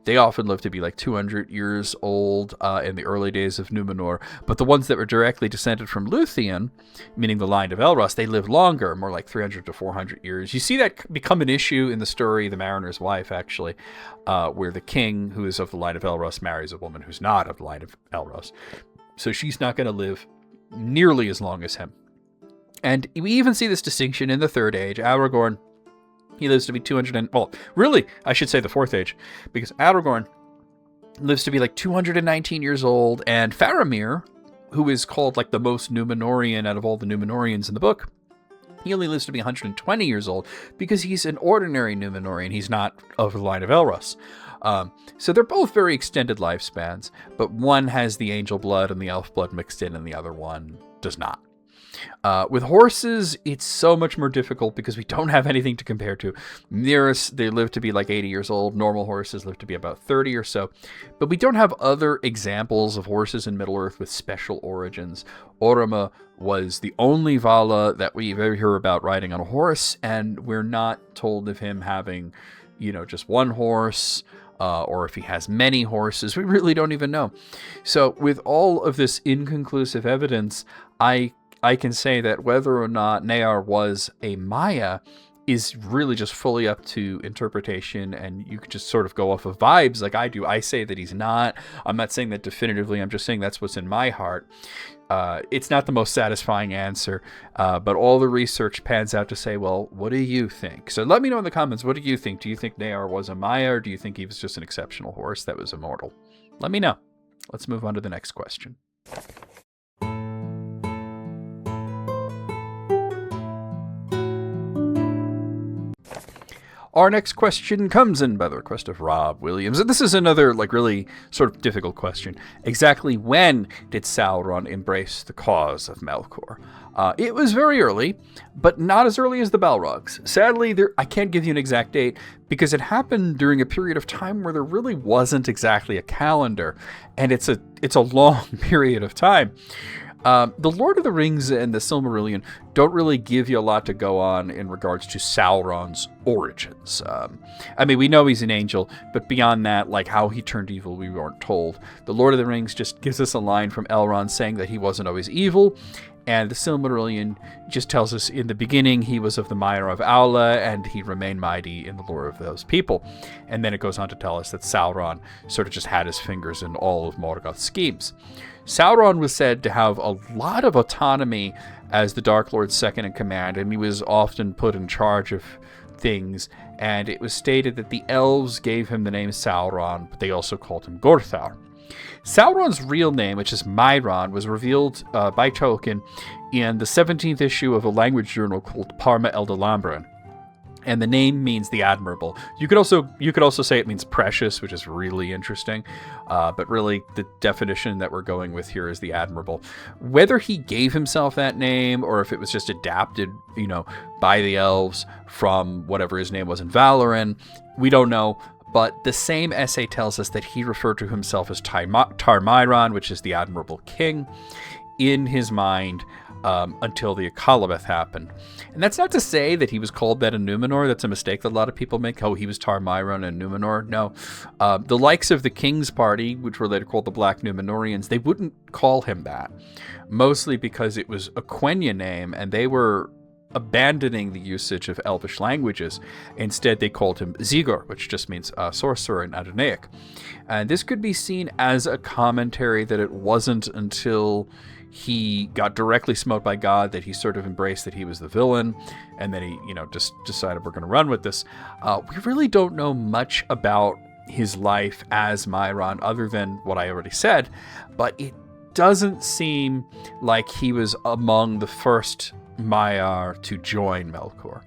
they often lived to be like 200 years old in the early days of Numenor, but the ones that were directly descended from Luthien, meaning the line of Elros, they lived longer, more like 300 to 400 years. You see that become an issue in the story The Mariner's Wife, actually, where the king, who is of the line of Elros, marries a woman who's not of the line of Elros. So she's not going to live nearly as long as him. And we even see this distinction in the Third Age. Aragorn, he lives to be the Fourth Age, because Aragorn lives to be like 219 years old, and Faramir, who is called like the most Númenorian out of all the Númenorians in the book, he only lives to be 120 years old because he's an ordinary Númenorian. He's not of the line of Elros. So they're both very extended lifespans, but one has the angel blood and the elf blood mixed in, and the other one does not. With horses, it's so much more difficult because we don't have anything to compare to. Mirus, they live to be like 80 years old. Normal horses live to be about 30 or so. But we don't have other examples of horses in Middle-earth with special origins. Oromë was the only Vala that we ever hear about riding on a horse, and we're not told of him having, just one horse, or if he has many horses. We really don't even know. So with all of this inconclusive evidence, I can say that whether or not Nahar was a Maia is really just fully up to interpretation, and you can just sort of go off of vibes like I do. I say that he's not. I'm not saying that definitively. I'm just saying that's what's in my heart. It's not the most satisfying answer, but all the research pans out to say, well, what do you think? So let me know in the comments, what do you think? Do you think Nahar was a Maia, or do you think he was just an exceptional horse that was immortal? Let me know. Let's move on to the next question. Our next question comes in by the request of Rob Williams. And this is another, really sort of difficult question. Exactly when did Sauron embrace the cause of Melkor? It was very early, but not as early as the Balrogs. Sadly, I can't give you an exact date because it happened during a period of time where there really wasn't exactly a calendar, and it's a long period of time. The Lord of the Rings and the Silmarillion don't really give you a lot to go on in regards to Sauron's origins. We know he's an angel, but beyond that, how he turned evil, we weren't told. The Lord of the Rings just gives us a line from Elrond saying that he wasn't always evil, and the Silmarillion just tells us in the beginning he was of the Maia of Aula, and he remained mighty in the lore of those people. And then it goes on to tell us that Sauron sort of just had his fingers in all of Morgoth's schemes. Sauron was said to have a lot of autonomy as the Dark Lord's second in command, and he was often put in charge of things, and it was stated that the elves gave him the name Sauron, but they also called him Gorthar. Sauron's real name, which is Mairon, was revealed by Tolkien in the 17th issue of a language journal called Parma Eldalambran. And the name means the admirable. You could also say it means precious, which is really interesting. But really, the definition that we're going with here is the admirable. Whether he gave himself that name or if it was just adapted, by the elves from whatever his name was in Valoran, we don't know. But the same essay tells us that he referred to himself as Tarmairon, which is the admirable king, in his mind until the Akalabeth happened. And that's not to say that he was called that in Numenor. That's a mistake that a lot of people make. Oh, he was Tarmairon in Numenor. No. The likes of the King's Party, which were later called the Black Númenóreans, they wouldn't call him that. Mostly because it was a Quenya name, and they were abandoning the usage of Elvish languages. Instead, they called him Zigor, which just means sorcerer in Adonaic. And this could be seen as a commentary that it wasn't until he got directly smote by God that he sort of embraced that he was the villain, and then he, just decided we're going to run with this. We really don't know much about his life as Mairon other than what I already said, but it doesn't seem like he was among the first Maiar to join Melkor.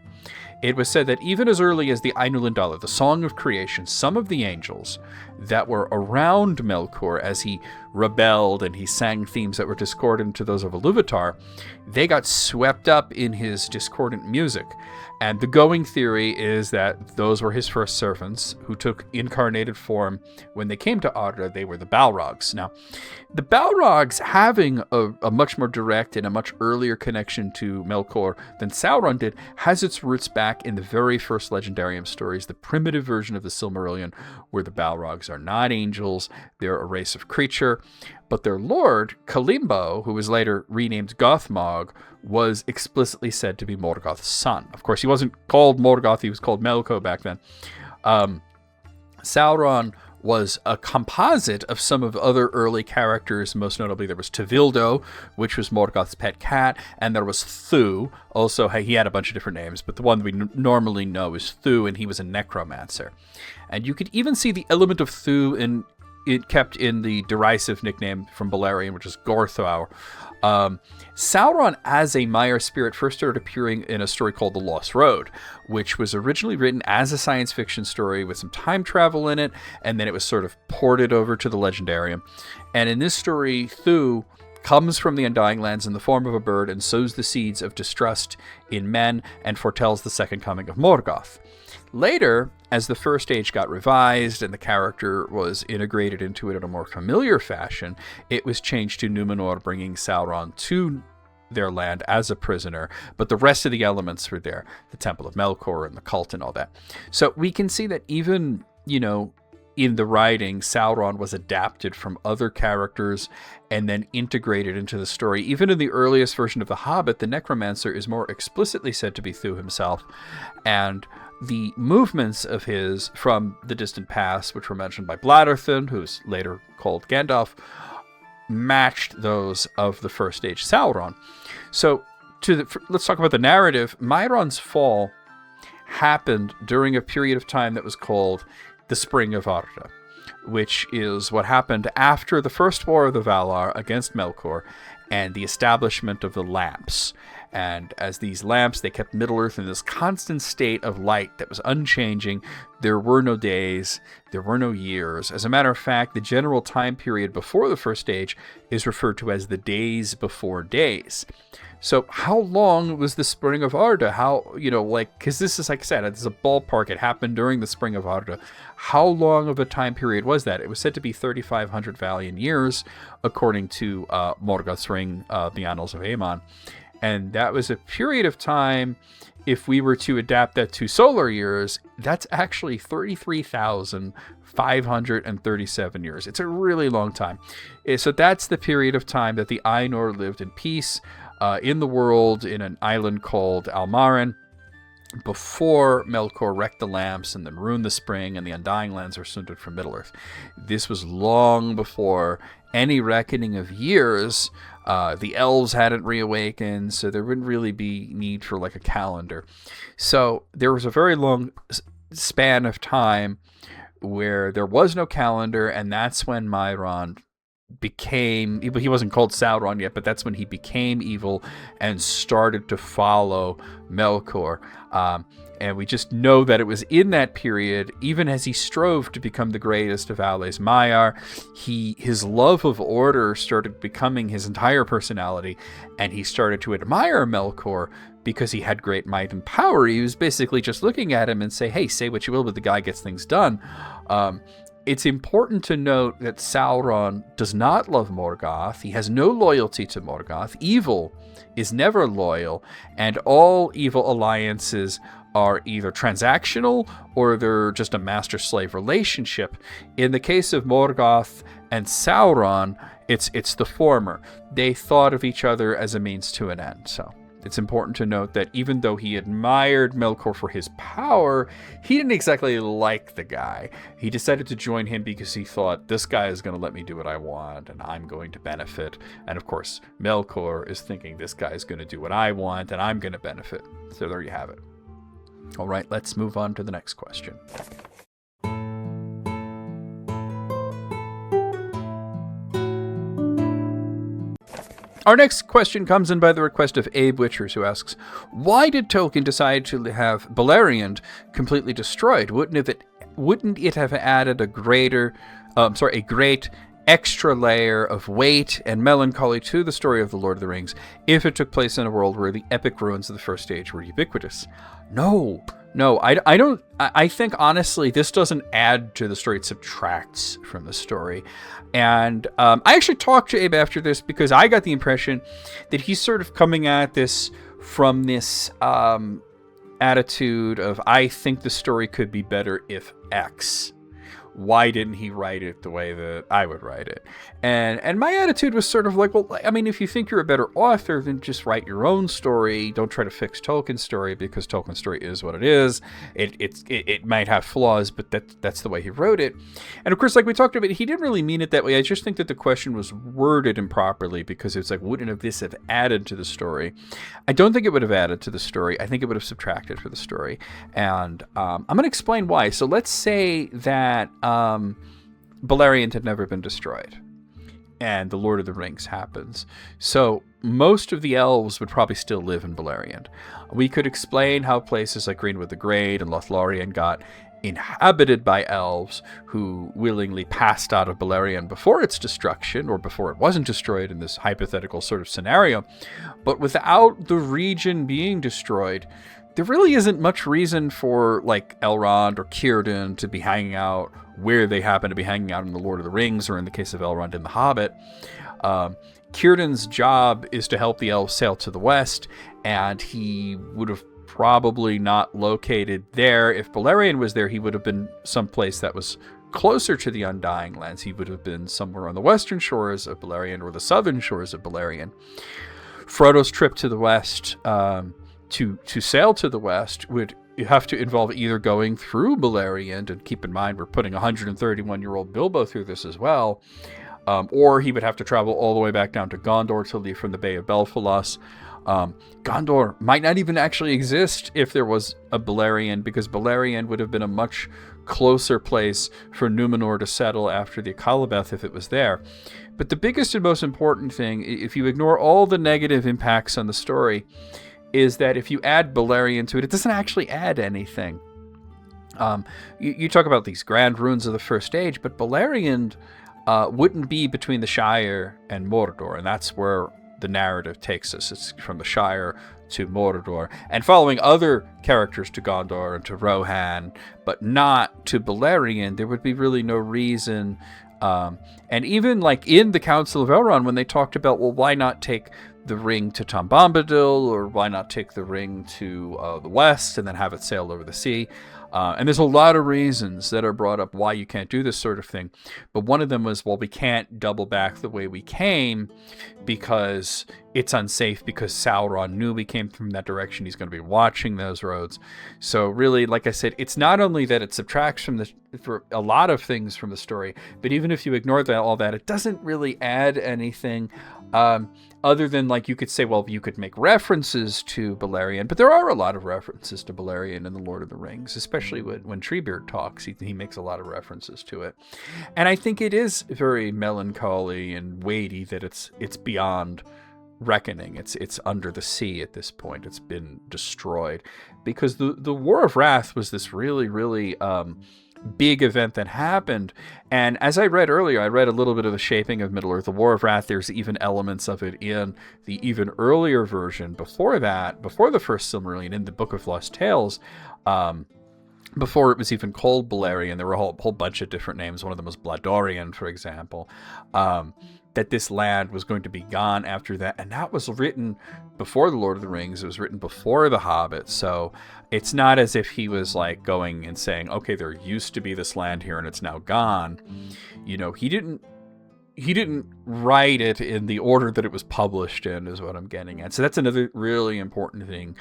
It was said that even as early as the Ainulindala, the Song of Creation, some of the angels that were around Melkor as he rebelled and he sang themes that were discordant to those of Iluvatar, they got swept up in his discordant music. And the going theory is that those were his first servants who took incarnated form. When they came to Arda, they were the Balrogs. Now, the Balrogs, having a much more direct and a much earlier connection to Melkor than Sauron did, has its roots back in the very first Legendarium stories, the primitive version of the Silmarillion, where the Balrogs are not angels, they're a race of creature, but their lord, Kalimbo, who was later renamed Gothmog, was explicitly said to be Morgoth's son. Of course, he wasn't called Morgoth, he was called Melko back then. Sauron was a composite of some of other early characters. Most notably, there was Tevildo, which was Morgoth's pet cat, and there was Thu. Also, he had a bunch of different names, but the one we normally know is Thu, and he was a necromancer. And you could even see the element of Thu kept in the derisive nickname from Beleriand, which is Gorthau. Sauron as a Maiar spirit first started appearing in a story called The Lost Road, which was originally written as a science fiction story with some time travel in it, and then it was sort of ported over to the Legendarium. And in this story, Thu comes from the Undying Lands in the form of a bird and sows the seeds of distrust in men and foretells the second coming of Morgoth. Later, as the First Age got revised and the character was integrated into it in a more familiar fashion, it was changed to Numenor, bringing Sauron to their land as a prisoner, but the rest of the elements were there, the Temple of Melkor and the cult and all that. So we can see that even, in the writing, Sauron was adapted from other characters and then integrated into the story. Even in the earliest version of The Hobbit, the Necromancer is more explicitly said to be Thu himself, and the movements of his from the distant past, which were mentioned by Bladderthon, who's later called Gandalf, matched those of the First Age Sauron. So let's talk about the narrative. Mairon's fall happened during a period of time that was called the Spring of Arda, which is what happened after the First War of the Valar against Melkor, and the establishment of the lamps. And as these lamps, they kept Middle-earth in this constant state of light that was unchanging. There were no days, there were no years. As a matter of fact, the general time period before the first age is referred to as the days before days. So how long was the Spring of Arda? Because this is, like I said, it's a ballpark. It happened during the Spring of Arda. How long of a time period was that? It was said to be 3,500 Valiant years, according to Morgoth's Ring, the Annals of Aemon. And that was a period of time, if we were to adapt that to solar years, that's actually 33,537 years. It's a really long time. So that's the period of time that the Ainur lived in peace in the world in an island called Almarin, before Melkor wrecked the lamps and then ruined the spring and the Undying Lands were sundered from Middle-earth. This was long before any reckoning of years. The elves hadn't reawakened, so there wouldn't really be need for like a calendar. So there was a very long span of time where there was no calendar, and that's when Mairon became, he wasn't called Sauron yet, but that's when he became evil and started to follow Melkor. And we just know that it was in that period, even as he strove to become the greatest of Ales Maiar, his love of order started becoming his entire personality, and he started to admire Melkor because he had great might and power. He was basically just looking at him and say, hey, say what you will, but the guy gets things done. It's important to note that Sauron does not love Morgoth. He has no loyalty to Morgoth. Evil is never loyal, and all evil alliances are either transactional or they're just a master-slave relationship. In the case of Morgoth and Sauron, it's the former. They thought of each other as a means to an end. So it's important to note that even though he admired Melkor for his power, he didn't exactly like the guy. He decided to join him because he thought, this guy is going to let me do what I want, and I'm going to benefit. And of course, Melkor is thinking, this guy is going to do what I want, and I'm going to benefit. So there you have it. All right, let's move on to the next question. Our next question comes in by the request of Abe Witchers, who asks, why did Tolkien decide to have Beleriand completely destroyed? Wouldn't it have added a great extra layer of weight and melancholy to the story of the Lord of the Rings if it took place in a world where the epic ruins of the First Age were ubiquitous? No, I don't. I think, honestly, this doesn't add to the story. It subtracts from the story. And I actually talked to Abe after this because I got the impression that he's sort of coming at this from this attitude of, I think the story could be better if X. Why didn't he write it the way that I would write it? And my attitude was sort of like, well, I mean, if you think you're a better author, then just write your own story. Don't try to fix Tolkien's story, because Tolkien's story is what it is. It might have flaws, but that's the way he wrote it. And of course, like we talked about, he didn't really mean it that way. I just think that the question was worded improperly, because it's like, wouldn't this have added to the story? I don't think it would have added to the story. I think it would have subtracted for the story. And I'm going to explain why. So let's say that Beleriand had never been destroyed, and the Lord of the Rings happens. So most of the elves would probably still live in Beleriand. We could explain how places like Greenwood the Great and Lothlorien got inhabited by elves who willingly passed out of Beleriand before its destruction, or before it wasn't destroyed in this hypothetical sort of scenario. But without the region being destroyed, there really isn't much reason for, like, Elrond or Círdan to be hanging out where they happen to be hanging out in The Lord of the Rings, or in the case of Elrond in The Hobbit. Círdan's job is to help the elves sail to the west, and he would have probably not located there. If Beleriand was there, he would have been someplace that was closer to the Undying Lands. He would have been somewhere on the western shores of Beleriand or the southern shores of Beleriand. Frodo's trip to the west, to sail to the west, would have to involve either going through Beleriand, and keep in mind we're putting 131-year-old Bilbo through this as well, or he would have to travel all the way back down to Gondor to leave from the Bay of Belfalas. Gondor might not even actually exist if there was a Beleriand, because Beleriand would have been a much closer place for Númenor to settle after the Akalabeth if it was there. But the biggest and most important thing, if you ignore all the negative impacts on the story, is that if you add Beleriand to it, it doesn't actually add anything. You talk about these grand ruins of the First Age, but Beleriand wouldn't be between the Shire and Mordor, and that's where the narrative takes us. It's from the Shire to Mordor, and following other characters to Gondor and to Rohan, but not to Beleriand. There would be really no reason. And even like in the Council of Elrond, when they talked about, well, why not take the ring to Tom Bombadil, or why not take the ring to the west and then have it sail over the sea? And there's a lot of reasons that are brought up why you can't do this sort of thing. But one of them was, well, we can't double back the way we came because it's unsafe, because Sauron knew we came from that direction. He's going to be watching those roads. So really, like I said, it's not only that it subtracts for a lot of things from the story, but even if you ignore all that, it doesn't really add anything. Other than, like, you could say, well, you could make references to Beleriand, but there are a lot of references to Beleriand in The Lord of the Rings, especially when Treebeard talks. He makes a lot of references to it. And I think it is very melancholy and weighty that it's beyond reckoning. It's under the sea at this point. It's been destroyed. Because the War of Wrath was this really, really big event that happened. And as I read earlier, I read a little bit of the shaping of Middle-earth. The War of Wrath, there's even elements of it in the even earlier version before that, before the first Silmarillion, in the Book of Lost Tales, before it was even called Beleriand. There were a whole bunch of different names. One of them was Bladorian, for example. That this land was going to be gone after that. And that was written before The Lord of the Rings. It was written before The Hobbit. So it's not as if he was like going and saying, okay, there used to be this land here and it's now gone. You know, he didn't write it in the order that it was published in, is what I'm getting at. So that's another really important thing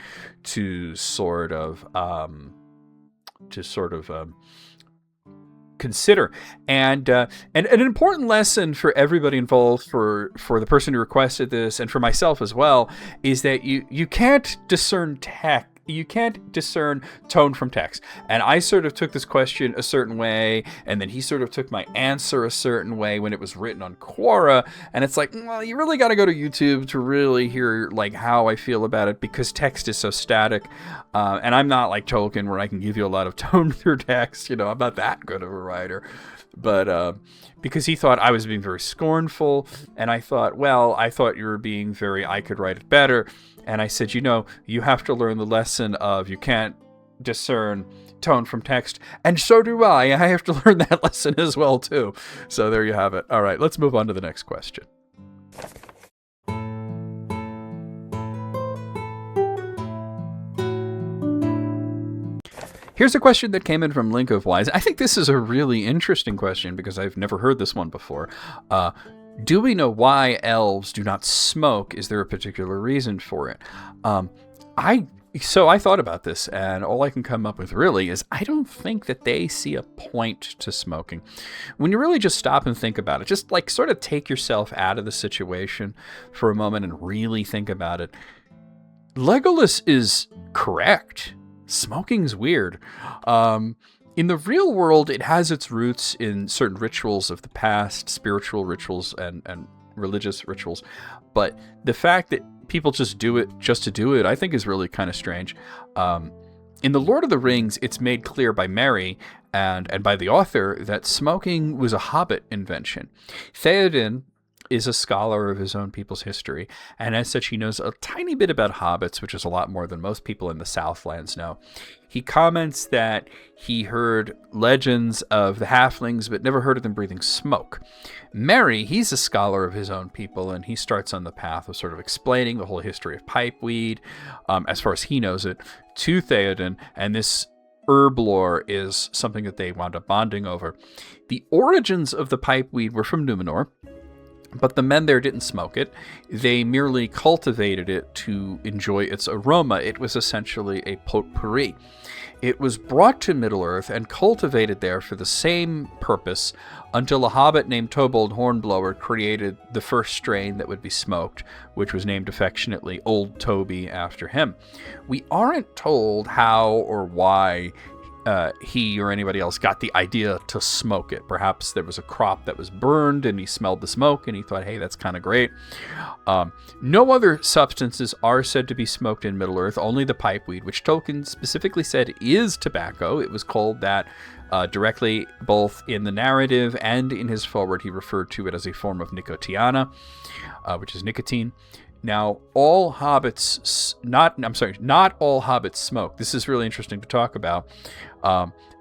to sort of consider. And an important lesson for everybody involved, for the person who requested this, and for myself as well, is that you can't discern you can't discern tone from text. And I sort of took this question a certain way, and then he sort of took my answer a certain way when it was written on Quora. And it's like, well, you really got to go to YouTube to really hear like how I feel about it, because text is so static. And I'm not like Tolkien, where I can give you a lot of tone through text. You know, I'm not that good of a writer. But because he thought I was being very scornful, and I thought, well, I thought you were being very, I could write it better. And I said, you know, you have to learn the lesson of you can't discern tone from text. And so do I. I have to learn that lesson as well, too. So there you have it. All right, let's move on to the next question. Here's a question that came in from Link of Wise. I think this is a really interesting question because I've never heard this one before. Do we know why elves do not smoke? Is there a particular reason for it? So I thought about this, and all I can come up with really is I don't think that they see a point to smoking. When you really just stop and think about it, just like sort of take yourself out of the situation for a moment and really think about it, Legolas is correct. Smoking's weird. In the real world, it has its roots in certain rituals of the past, spiritual rituals and religious rituals. But the fact that people just do it just to do it, I think is really kind of strange. In The Lord of the Rings, it's made clear by Merry and by the author that smoking was a Hobbit invention. Theoden is a scholar of his own people's history, and as such, he knows a tiny bit about hobbits, which is a lot more than most people in the Southlands know. He comments that he heard legends of the halflings, but never heard of them breathing smoke. Merry, he's a scholar of his own people, and he starts on the path of sort of explaining the whole history of pipeweed, as far as he knows it, to Theoden, and this herb lore is something that they wound up bonding over. The origins of the pipeweed were from Númenor, but the men there didn't smoke it. They merely cultivated it to enjoy its aroma. It was essentially a potpourri. It was brought to Middle-earth and cultivated there for the same purpose until a hobbit named Tobold Hornblower created the first strain that would be smoked, which was named affectionately Old Toby after him. We aren't told how or why he or anybody else got the idea to smoke it. Perhaps there was a crop that was burned and he smelled the smoke and he thought, hey, that's kind of great. No other substances are said to be smoked in Middle-earth, only the pipeweed, which Tolkien specifically said is tobacco. It was called that directly, both in the narrative and in his foreword. He referred to it as a form of nicotiana, which is nicotine. Now, not all hobbits smoke. This is really interesting to talk about.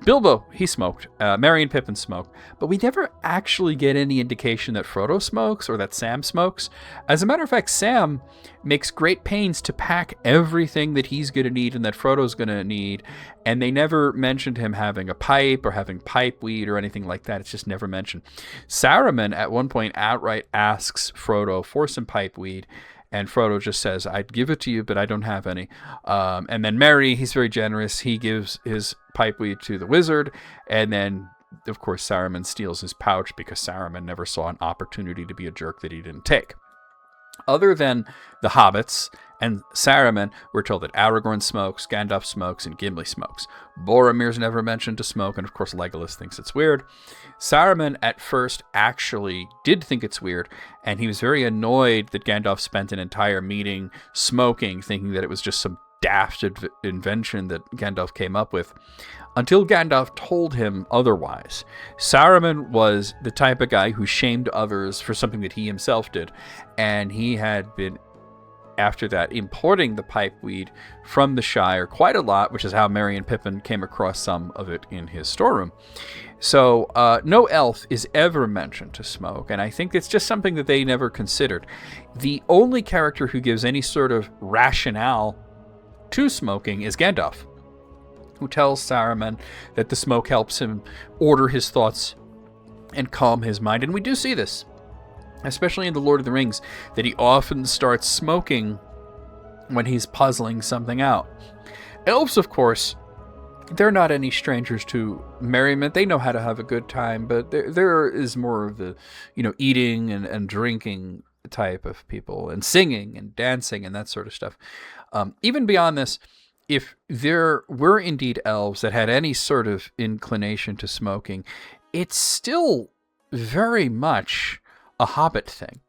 Bilbo, he smoked. Merry and Pippin smoked. But we never actually get any indication that Frodo smokes or that Sam smokes. As a matter of fact, Sam makes great pains to pack everything that he's going to need and that Frodo's going to need. And they never mentioned him having a pipe or having pipeweed or anything like that. It's just never mentioned. Saruman at one point outright asks Frodo for some pipeweed. And Frodo just says, I'd give it to you, but I don't have any. And then Merry, he's very generous. He gives his pipeweed to the wizard. And then, of course, Saruman steals his pouch because Saruman never saw an opportunity to be a jerk that he didn't take. Other than the hobbits and Saruman, we're told that Aragorn smokes, Gandalf smokes, and Gimli smokes. Boromir's never mentioned to smoke, and of course Legolas thinks it's weird. Saruman at first actually did think it's weird, and he was very annoyed that Gandalf spent an entire meeting smoking, thinking that it was just some daft invention that Gandalf came up with, until Gandalf told him otherwise. Saruman was the type of guy who shamed others for something that he himself did, and he had been, after that, importing the pipeweed from the Shire quite a lot, which is how Merry and Pippin came across some of it in his storeroom. So no elf is ever mentioned to smoke, and I think it's just something that they never considered. The only character who gives any sort of rationale to smoking is Gandalf, who tells Saruman that the smoke helps him order his thoughts and calm his mind. And we do see this, especially in The Lord of the Rings, that he often starts smoking when he's puzzling something out. Elves, of course, they're not any strangers to merriment. They know how to have a good time, but there is more of the, eating and drinking type of people, and singing and dancing and that sort of stuff. Even beyond this, if there were indeed elves that had any sort of inclination to smoking, it's still very much a hobbit thing.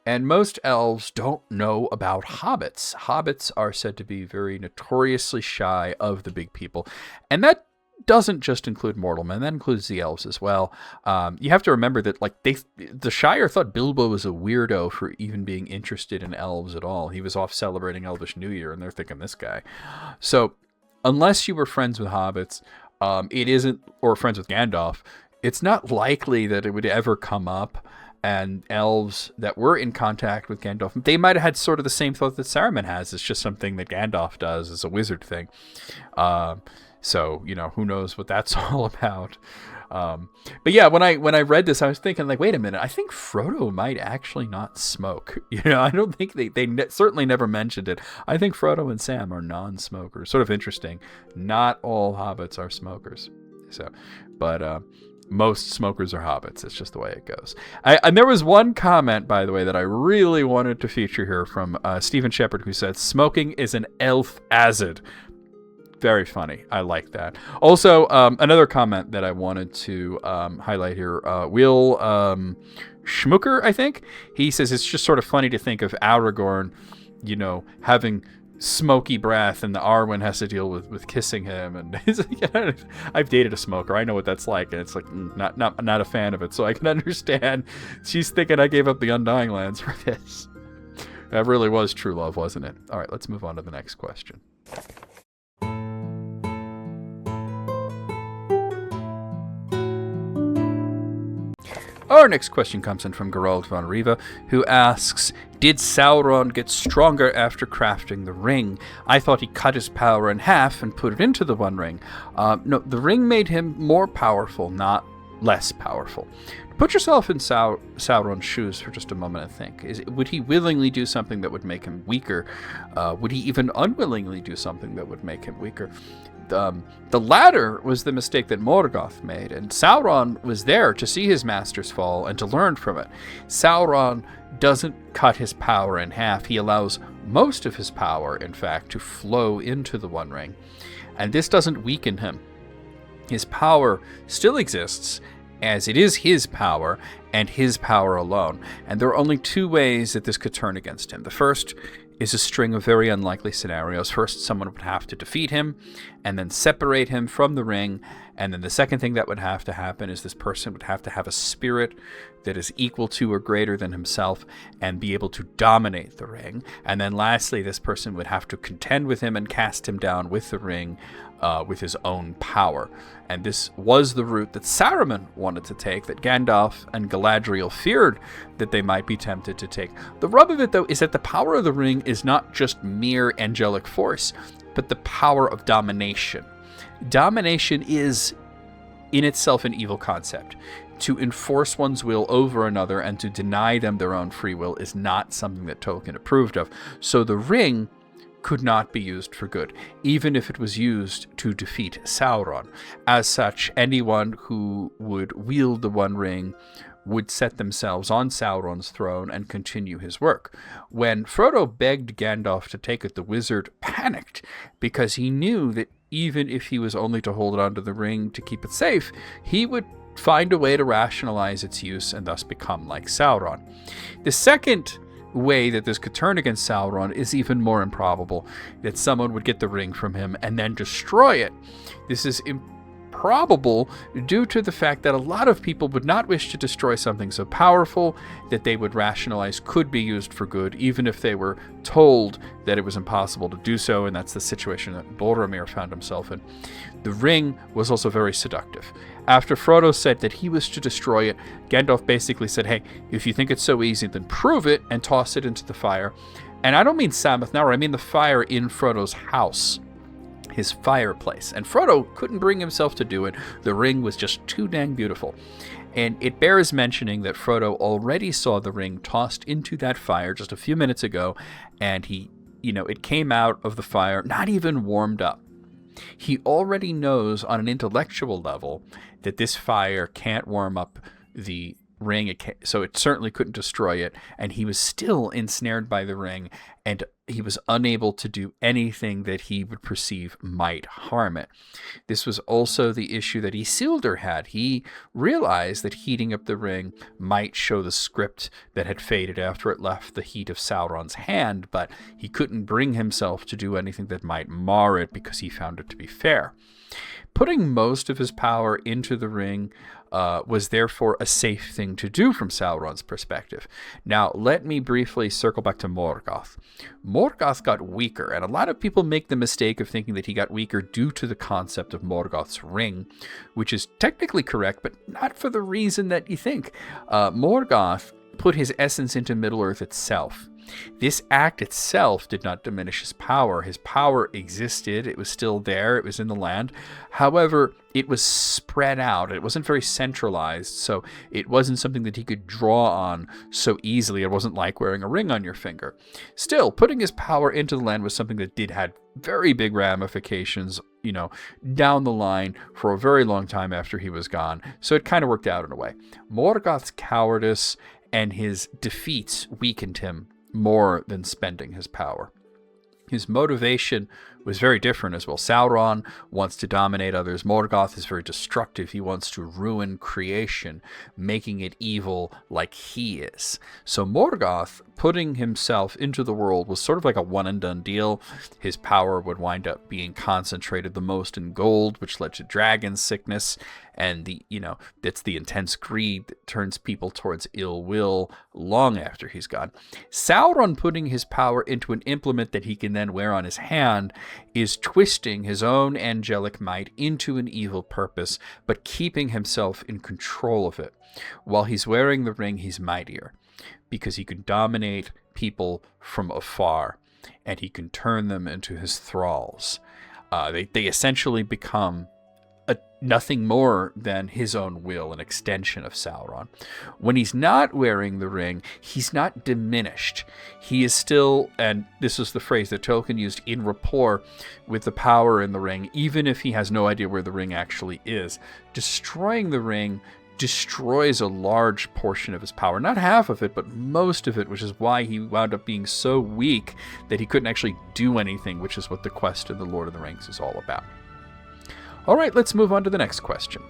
And most elves don't know about hobbits. Hobbits are said to be very notoriously shy of the big people. And that doesn't just include mortal men, that includes the elves as well. You have to remember that the Shire thought Bilbo was a weirdo for even being interested in elves at all. He was off celebrating Elvish New Year, and they're thinking, this guy. So unless you were friends with hobbits, or friends with Gandalf, it's not likely that it would ever come up. And elves that were in contact with Gandalf, they might have had sort of the same thought that Saruman has. It's just something that Gandalf does as a wizard thing. So, who knows what that's all about. But yeah, when I read this, I was thinking, wait a minute, I think Frodo might actually not smoke. I don't think they certainly never mentioned it. I think Frodo and Sam are non-smokers. Sort of interesting. Not all hobbits are smokers. But most smokers are hobbits. It's just the way it goes. And there was one comment, by the way, that I really wanted to feature here from Stephen Shepard, who said, smoking is an elf acid. Very funny. I like that. Also, another comment that I wanted to highlight here, Will Schmucker, I think. He says it's just sort of funny to think of Aragorn, having smoky breath, and the Arwen has to deal with kissing him, and he's like, I've dated a smoker, I know what that's like, and it's like not a fan of it, so I can understand. She's thinking I gave up the Undying Lands for this. That really was true love, wasn't it? All right, let's move on to the next question. Our next question comes in from Gerald von Riva, who asks, did Sauron get stronger after crafting the ring? I thought he cut his power in half and put it into the One Ring. No, the ring made him more powerful, not less powerful. Put yourself in Sauron's shoes for just a moment and think. Would he willingly do something that would make him weaker? Would he even unwillingly do something that would make him weaker? The latter was the mistake that Morgoth made, and Sauron was there to see his masters fall and to learn from it. Sauron doesn't cut his power in half. He allows most of his power, in fact, to flow into the One Ring, and this doesn't weaken him. His power still exists, as it is his power, and his power alone. And there are only two ways that this could turn against him. The first is a string of very unlikely scenarios. First, someone would have to defeat him, and then separate him from the ring. And then the second thing that would have to happen is this person would have to have a spirit that is equal to or greater than himself and be able to dominate the ring. And then lastly, this person would have to contend with him and cast him down with the ring with his own power. And this was the route that Saruman wanted to take, that Gandalf and Galadriel feared that they might be tempted to take. The rub of it, though, is that the power of the ring is not just mere angelic force, but the power of domination. Domination is in itself an evil concept. To enforce one's will over another and to deny them their own free will is not something that Tolkien approved of. So the ring could not be used for good, even if it was used to defeat Sauron. As such, anyone who would wield the One Ring would set themselves on Sauron's throne and continue his work. When Frodo begged Gandalf to take it, the wizard panicked because he knew that even if he was only to hold onto the ring to keep it safe, he would find a way to rationalize its use and thus become like Sauron. The second way that this could turn against Sauron is even more improbable, that someone would get the ring from him and then destroy it. This is improbable due to the fact that a lot of people would not wish to destroy something so powerful that they would rationalize could be used for good, even if they were told that it was impossible to do so, and that's the situation that Boromir found himself in. The ring was also very seductive. After Frodo said that he was to destroy it, Gandalf basically said, hey, if you think it's so easy, then prove it and toss it into the fire. And I don't mean Sammath Naur, I mean the fire in Frodo's house, his fireplace. And Frodo couldn't bring himself to do it. The ring was just too dang beautiful. And it bears mentioning that Frodo already saw the ring tossed into that fire just a few minutes ago, and it came out of the fire not even warmed up. He already knows on an intellectual level that this fire can't warm up the ring, so it certainly couldn't destroy it, and he was still ensnared by the ring, and he was unable to do anything that he would perceive might harm it. This was also the issue that Isildur had. He realized that heating up the ring might show the script that had faded after it left the heat of Sauron's hand, but he couldn't bring himself to do anything that might mar it because he found it to be fair. Putting most of his power into the ring was therefore a safe thing to do from Sauron's perspective. Now, let me briefly circle back to Morgoth. Morgoth got weaker, and a lot of people make the mistake of thinking that he got weaker due to the concept of Morgoth's ring, which is technically correct, but not for the reason that you think. Morgoth put his essence into Middle-earth itself. This act itself did not diminish his power. His power existed. It was still there. It was in the land. However, it was spread out. It wasn't very centralized, so it wasn't something that he could draw on so easily. It wasn't like wearing a ring on your finger. Still, putting his power into the land was something that had very big ramifications, down the line for a very long time after he was gone. So it kind of worked out in a way. Morgoth's cowardice and his defeats weakened him more than spending his power. His motivation was very different as well. Sauron wants to dominate others. Morgoth is very destructive. He wants to ruin creation, making it evil like he is. So Morgoth, putting himself into the world, was sort of like a one-and-done deal. His power would wind up being concentrated the most in gold, which led to dragon sickness, and that's the intense greed that turns people towards ill will long after he's gone. Sauron putting his power into an implement that he can then wear on his hand is twisting his own angelic might into an evil purpose, but keeping himself in control of it. While he's wearing the ring, he's mightier, because he can dominate people from afar, and he can turn them into his thralls. They essentially become nothing more than his own will, an extension of Sauron. When he's not wearing the ring, he's not diminished. He is still, and this is the phrase that Tolkien used, in rapport with the power in the ring, even if he has no idea where the ring actually is. Destroying the ring destroys a large portion of his power. Not half of it, but most of it, which is why he wound up being so weak that he couldn't actually do anything, which is what the quest of the Lord of the Rings is all about. All right, let's move on to the next question.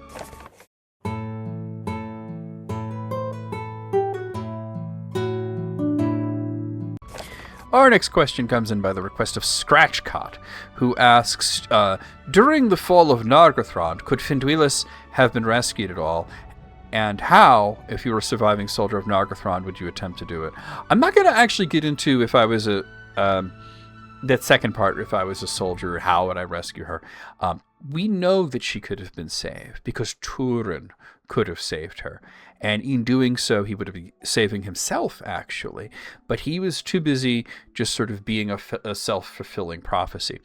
Our next question comes in by the request of Scratchcot, who asks, during the fall of Nargothrond, could Finduilas have been rescued at all? And how, if you were a surviving soldier of Nargothrond, would you attempt to do it? I'm not going to actually get into if I was that second part, if I was a soldier, how would I rescue her? We know that she could have been saved because Túrin could have saved her. And in doing so, he would have been saving himself, actually. But he was too busy just sort of being a self-fulfilling prophecy.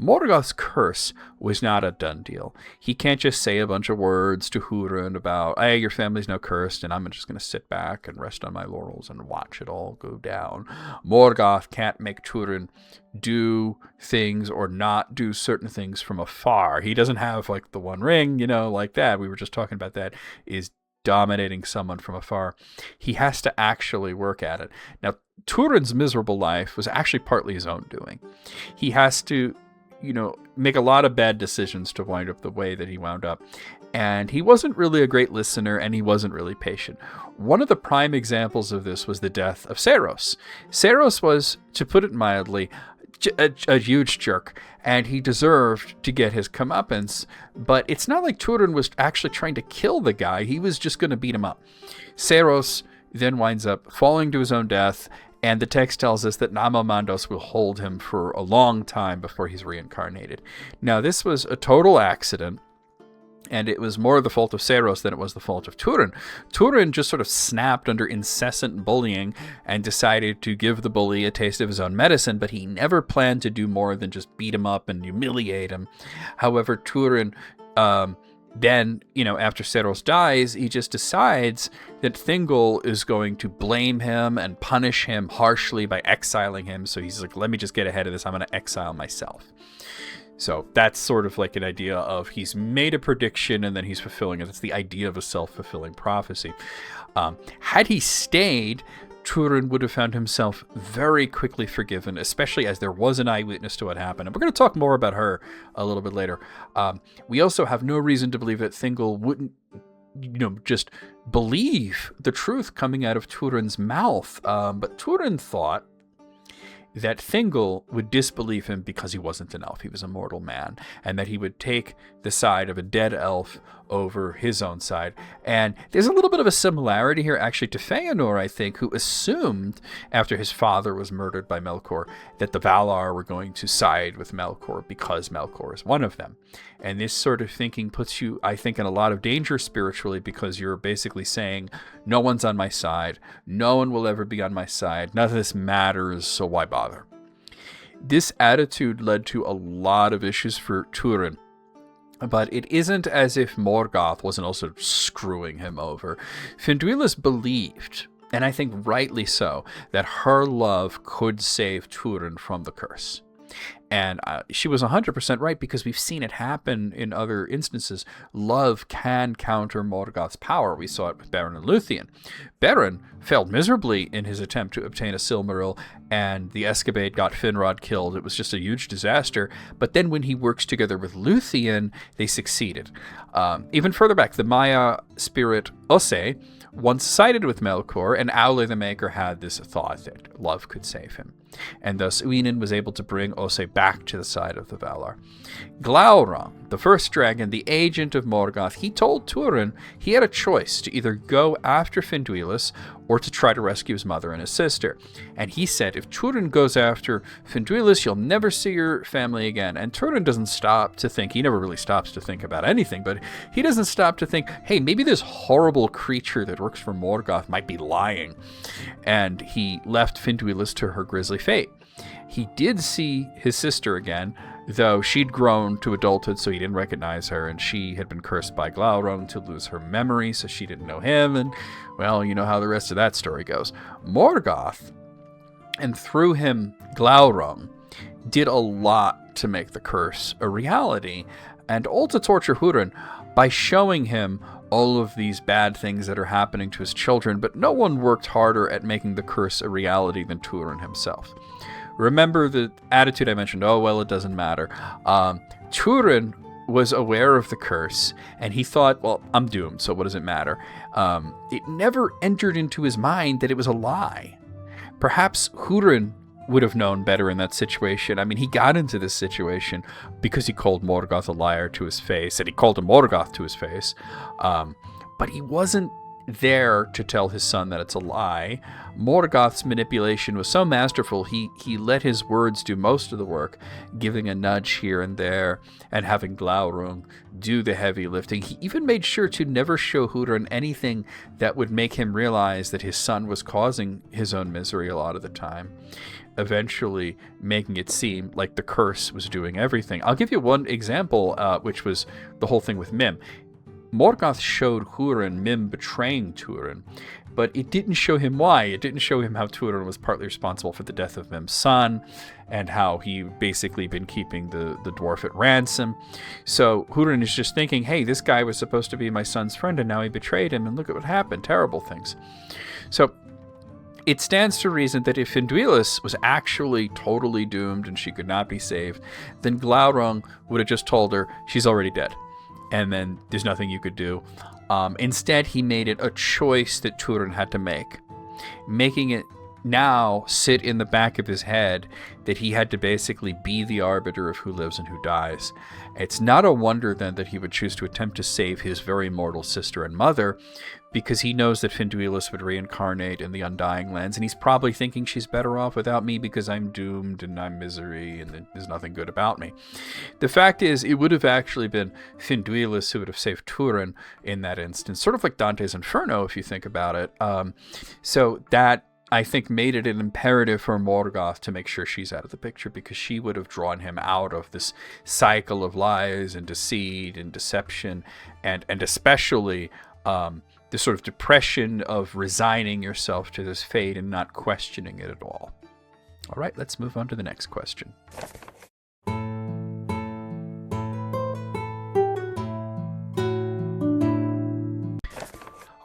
Morgoth's curse was not a done deal. He can't just say a bunch of words to Húrin about, hey, your family's now cursed, and I'm just going to sit back and rest on my laurels and watch it all go down. Morgoth can't make Túrin do things or not do certain things from afar. He doesn't have, like, the One Ring, like that. We were just talking about that, is dominating someone from afar. He has to actually work at it. Now, Túrin's miserable life was actually partly his own doing. He has to, make a lot of bad decisions to wind up the way that he wound up. And he wasn't really a great listener, and he wasn't really patient. One of the prime examples of this was the death of Saros. Saros was, to put it mildly, a huge jerk, and he deserved to get his comeuppance, but it's not like Túrin was actually trying to kill the guy. He was just going to beat him up. Saros then winds up falling to his own death, and the text tells us that Namamandos will hold him for a long time before he's reincarnated. Now, this was a total accident, and it was more the fault of Saros than it was the fault of Túrin. Túrin just sort of snapped under incessant bullying and decided to give the bully a taste of his own medicine, but he never planned to do more than just beat him up and humiliate him. However, Túrin, then, after Saros dies, he just decides that Thingol is going to blame him and punish him harshly by exiling him. So he's like, let me just get ahead of this. I'm going to exile myself. So that's sort of like an idea of he's made a prediction and then he's fulfilling it. It's the idea of a self-fulfilling prophecy. Had he stayed, Túrin would have found himself very quickly forgiven, especially as there was an eyewitness to what happened. And we're going to talk more about her a little bit later. We also have no reason to believe that Thingol wouldn't, just believe the truth coming out of Túrin's mouth. But Túrin thought that Thingol would disbelieve him because he wasn't an elf. He was a mortal man, and that he would take the side of a dead elf over his own side. And there's a little bit of a similarity here, actually, to Feanor, I think, who assumed, after his father was murdered by Melkor, that the Valar were going to side with Melkor because Melkor is one of them. And this sort of thinking puts you, I think, in a lot of danger spiritually, because you're basically saying, no one's on my side, no one will ever be on my side, none of this matters, so why bother? This attitude led to a lot of issues for Túrin. But it isn't as if Morgoth wasn't also screwing him over. Finduilas believed, and I think rightly so, that her love could save Túrin from the curse. And she was 100% right, because we've seen it happen in other instances. Love can counter Morgoth's power. We saw it with Beren and Luthien. Beren failed miserably in his attempt to obtain a Silmaril, and the escapade got Finrod killed. It was just a huge disaster. But then when he works together with Luthien, they succeeded. Even further back, the Maia spirit Ose once sided with Melkor, and Aule the Maker had this thought that love could save him. And thus Uinen was able to bring Ose back to the side of the Valar. Glaurung, the first dragon, the agent of Morgoth, he told Túrin he had a choice to either go after Finduilas or to try to rescue his mother and his sister. And he said, if Túrin goes after Finduilas, you'll never see your family again. And Túrin doesn't stop to think, he never really stops to think about anything, but he doesn't stop to think, hey, maybe this horrible creature that works for Morgoth might be lying. And he left Finduilas to her grisly fate. He did see his sister again, though she'd grown to adulthood, so he didn't recognize her, and she had been cursed by Glaurung to lose her memory, so she didn't know him, and, well, you know how the rest of that story goes. Morgoth, and through him, Glaurung, did a lot to make the curse a reality, and all to torture Húrin by showing him all of these bad things that are happening to his children, but no one worked harder at making the curse a reality than Túrin himself. Remember the attitude I mentioned, oh, well, it doesn't matter. Túrin was aware of the curse, and he thought, well, I'm doomed, so what does it matter? It never entered into his mind that it was a lie. Perhaps Húrin would have known better in that situation. I mean, he got into this situation because he called Morgoth a liar to his face, and he called him Morgoth to his face, but he wasn't there to tell his son that it's a lie. Morgoth's manipulation was so masterful, he let his words do most of the work, giving a nudge here and there, and having Glaurung do the heavy lifting. He even made sure to never show Húrin anything that would make him realize that his son was causing his own misery a lot of the time, eventually making it seem like the curse was doing everything. I'll give you one example, which was the whole thing with Mim. Morgoth showed Húrin Mim betraying Túrin, but it didn't show him why. It didn't show him how Túrin was partly responsible for the death of Mim's son, and how he basically been keeping the dwarf at ransom. So Húrin is just thinking, hey, this guy was supposed to be my son's friend, and now he betrayed him, and look at what happened. Terrible things. So it stands to reason that if Finduilas was actually totally doomed and she could not be saved, then Glaurung would have just told her she's already dead, and then there's nothing you could do. Instead, he made it a choice that Túrin had to make, making it now sit in the back of his head that he had to basically be the arbiter of who lives and who dies. It's not a wonder then that he would choose to attempt to save his very mortal sister and mother, because he knows that Finduilas would reincarnate in the Undying Lands, and he's probably thinking she's better off without me because I'm doomed and I'm misery and there's nothing good about me. The fact is, it would have actually been Finduilas who would have saved Túrin in that instance, sort of like Dante's Inferno if you think about it. So that, I think, made it an imperative for Morgoth to make sure she's out of the picture, because she would have drawn him out of this cycle of lies and deceit and deception, and especially the sort of depression of resigning yourself to this fate and not questioning it at all. All right, let's move on to the next question.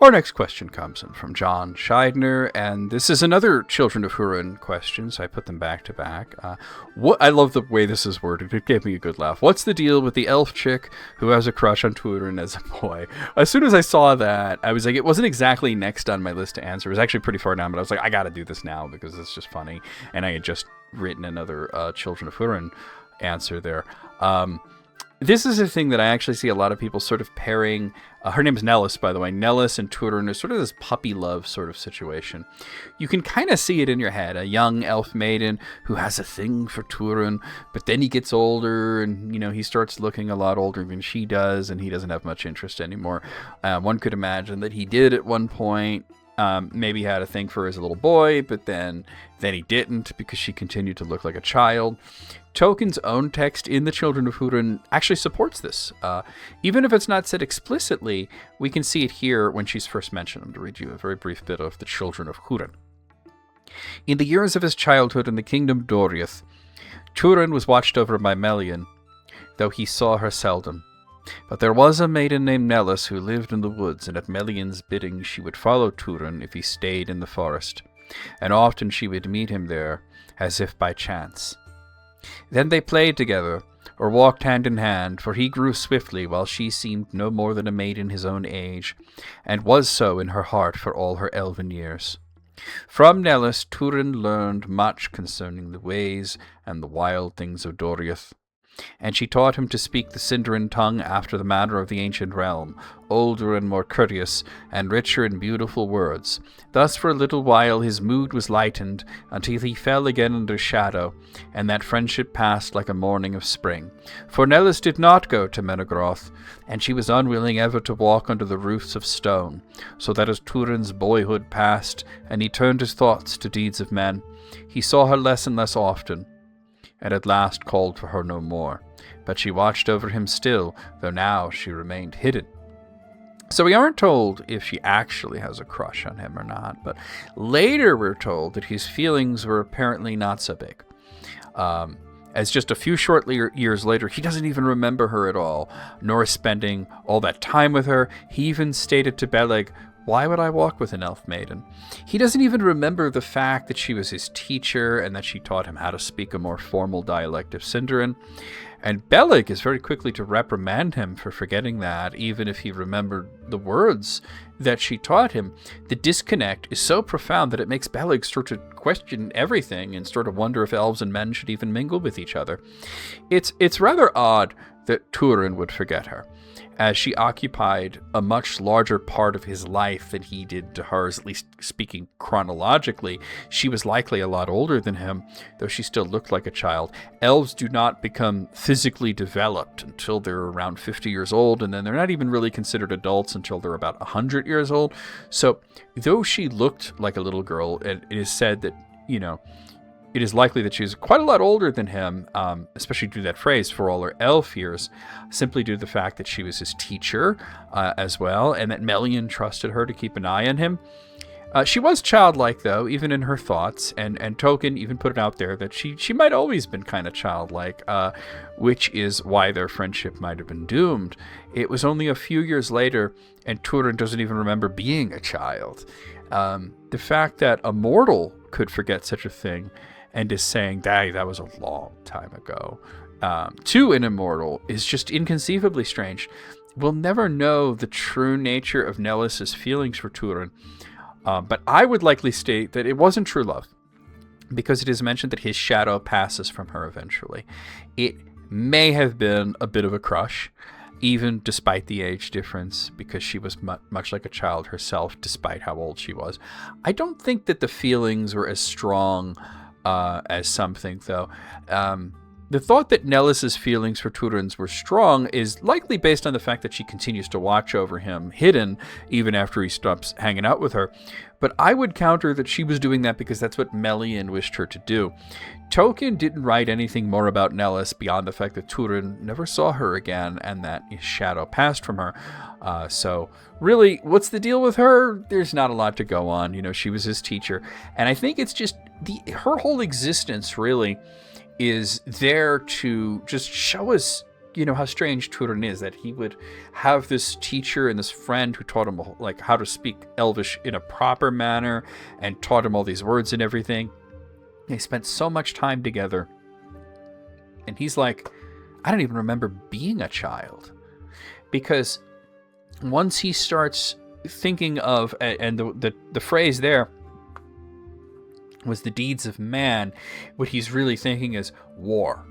Our next question comes in from John Scheidner, and this is another Children of Húrin question, so I put them back to back. I love the way this is worded. It gave me a good laugh. What's the deal with the elf chick who has a crush on Túrin as a boy? As soon as I saw that, I was like, it wasn't exactly next on my list to answer. It was actually pretty far down, but I was like, I gotta do this now because it's just funny. And I had just written another Children of Húrin answer there. This is a thing that I actually see a lot of people sort of pairing. Her name's Nellis, by the way. Nellis and Túrin is sort of this puppy love sort of situation. You can kind of see it in your head. A young elf maiden who has a thing for Túrin, but then he gets older and, he starts looking a lot older than she does, and he doesn't have much interest anymore. One could imagine that he did at one point. Maybe had a thing for her as a little boy, but then he didn't because she continued to look like a child. Tolkien's own text in the Children of Húrin actually supports this. Even if it's not said explicitly, we can see it here when she's first mentioned. I'm going to read you a very brief bit of the Children of Húrin. In the years of his childhood in the kingdom Doriath, Túrin was watched over by Melian, though he saw her seldom. But there was a maiden named Nellis who lived in the woods, and at Melian's bidding she would follow Túrin if he stayed in the forest, and often she would meet him there, as if by chance. Then they played together, or walked hand in hand, for he grew swiftly, while she seemed no more than a maiden his own age, and was so in her heart for all her elven years. From Nellis Túrin learned much concerning the ways and the wild things of Doriath, and she taught him to speak the Sindarin tongue after the manner of the ancient realm, older and more courteous, and richer in beautiful words. Thus for a little while his mood was lightened, until he fell again under shadow, and that friendship passed like a morning of spring. For Nellis did not go to Menegroth, and she was unwilling ever to walk under the roofs of stone, so that as Túrin's boyhood passed, and he turned his thoughts to deeds of men, he saw her less and less often, and at last called for her no more. But she watched over him still, though now she remained hidden. So we aren't told if she actually has a crush on him or not, but later we're told that his feelings were apparently not so big. As just a few short years later, he doesn't even remember her at all, nor spending all that time with her. He even stated to Beleg, Why would I walk with an elf maiden? He doesn't even remember the fact that she was his teacher and that she taught him how to speak a more formal dialect of Sindarin. And Beleg is very quickly to reprimand him for forgetting that, even if he remembered the words that she taught him. The disconnect is so profound that it makes Beleg start to question everything and sort of wonder if elves and men should even mingle with each other. It's rather odd that Túrin would forget her, as she occupied a much larger part of his life than he did to hers, at least speaking chronologically. She was likely a lot older than him, though she still looked like a child. Elves do not become physically developed until they're around 50 years old, and then they're not even really considered adults until they're about 100 years old. So, though she looked like a little girl, it is said that, it is likely that she was quite a lot older than him, especially due to that phrase, for all her elf years, simply due to the fact that she was his teacher as well, and that Melian trusted her to keep an eye on him. She was childlike, though, even in her thoughts, and Tolkien even put it out there that she might always been kind of childlike, which is why their friendship might have been doomed. It was only a few years later, and Túrin doesn't even remember being a child. The fact that a mortal could forget such a thing and is saying, that was a long time ago, to an immortal is just inconceivably strange. We'll never know the true nature of Nelis's feelings for Túrin, but I would likely state that it wasn't true love, because it is mentioned that his shadow passes from her eventually. It may have been a bit of a crush, even despite the age difference, because she was much like a child herself, despite how old she was. I don't think that the feelings were as strong as some think, though. The thought that Nelis's feelings for Túrin's were strong is likely based on the fact that she continues to watch over him, hidden, even after he stops hanging out with her. But I would counter that she was doing that because that's what Melian wished her to do. Tolkien didn't write anything more about Nelis beyond the fact that Túrin never saw her again and that his shadow passed from her. So really, what's the deal with her? There's not a lot to go on. She was his teacher. And I think it's just her whole existence really is there to just show us, how strange Túrin is, that he would have this teacher and this friend who taught him like how to speak Elvish in a proper manner and taught him all these words and everything. They spent so much time together. And he's like, I don't even remember being a child. Because once he starts thinking of, and the phrase there was the deeds of man, what he's really thinking is war.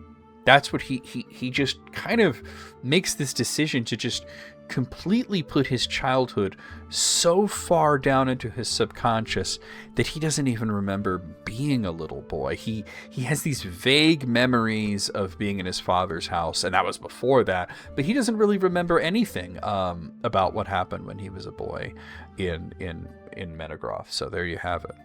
That's what he just kind of makes this decision to just completely put his childhood so far down into his subconscious that he doesn't even remember being a little boy. He has these vague memories of being in his father's house, and that was before that, but he doesn't really remember anything about what happened when he was a boy in Menegroth. So there you have it.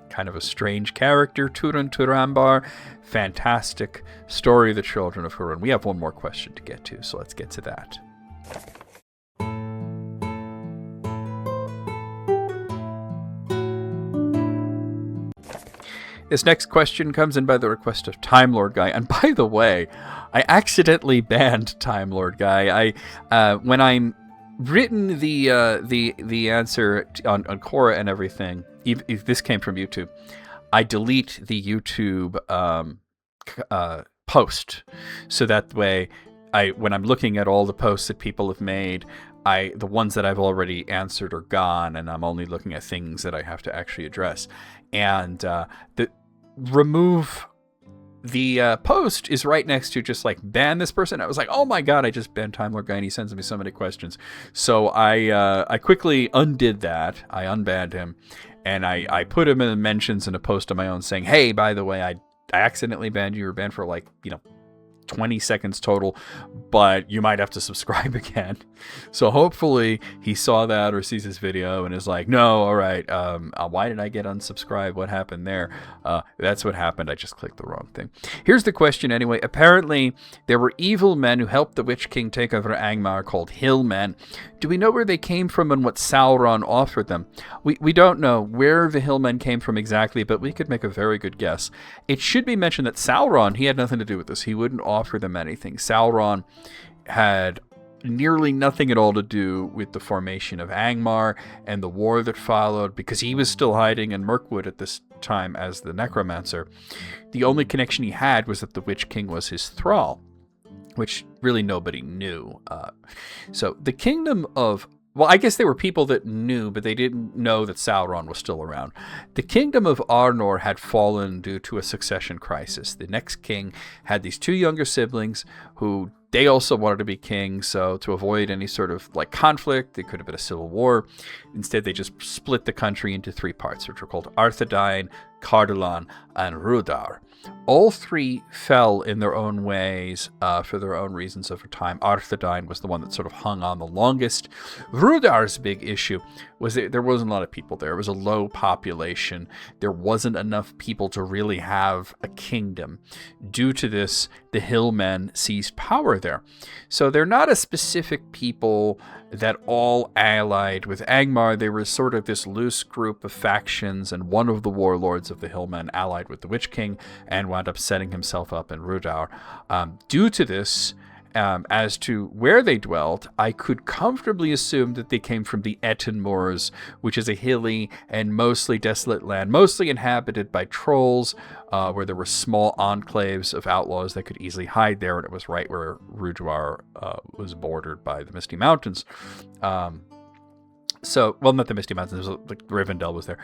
Kind of a strange character, Túrin Turambar. Fantastic story of the Children of Húrin. We have one more question to get to, so let's get to that. This next question comes in by the request of Time Lord Guy. And by the way, I accidentally banned Time Lord Guy. When I'm written the answer on Quora and everything, if this came from YouTube, I delete the YouTube post, so that way when I'm looking at all the posts that people have made, the ones that I've already answered are gone, and I'm only looking at things that I have to actually address. And remove the post is right next to just like ban this person. I was like, oh my god, I just banned Time Lord Guy and he sends me so many questions. So I quickly undid that. I unbanned him, and I put him in the mentions in a post of my own saying, hey, by the way, I accidentally banned you. You were banned for 20 seconds total, but you might have to subscribe again. So hopefully he saw that or sees this video and is like, no, all right, why did I get unsubscribed? What happened there? That's what happened. I just clicked the wrong thing. Here's the question anyway. Apparently there were evil men who helped the Witch King take over Angmar called Hillmen. Do we know where they came from and what Sauron offered them? We don't know where the Hillmen came from exactly, but we could make a very good guess. It should be mentioned that Sauron, he had nothing to do with this. He wouldn't offer them anything. Sauron had nearly nothing at all to do with the formation of Angmar and the war that followed, because he was still hiding in Mirkwood at this time as the necromancer. The only connection he had was that the Witch King was his thrall, which really nobody knew. So the kingdom of... Well, I guess there were people that knew, but they didn't know that Sauron was still around. The kingdom of Arnor had fallen due to a succession crisis. The next king had these two younger siblings who they also wanted to be king, so to avoid any sort of like conflict, there could have been a civil war. Instead, they just split the country into three parts, which were called Arthedain, Cardolan, and Rudar. All three fell in their own ways for their own reasons over time. Arthedain was the one that sort of hung on the longest. Rudar's big issue was that there wasn't a lot of people there. It was a low population. There wasn't enough people to really have a kingdom. Due to this, the Hillmen seized power there. So they're not a specific people that all allied with Angmar. They were sort of this loose group of factions, and one of the warlords of the Hillmen allied with the Witch King and wound up setting himself up in Rudar. Due to this, as to where they dwelt, I could comfortably assume that they came from the Etten Moors, which is a hilly and mostly desolate land, mostly inhabited by trolls, where there were small enclaves of outlaws that could easily hide there, and it was right where Rudar was bordered by the Misty Mountains. So, well, not the Misty Mountains, like Rivendell was there.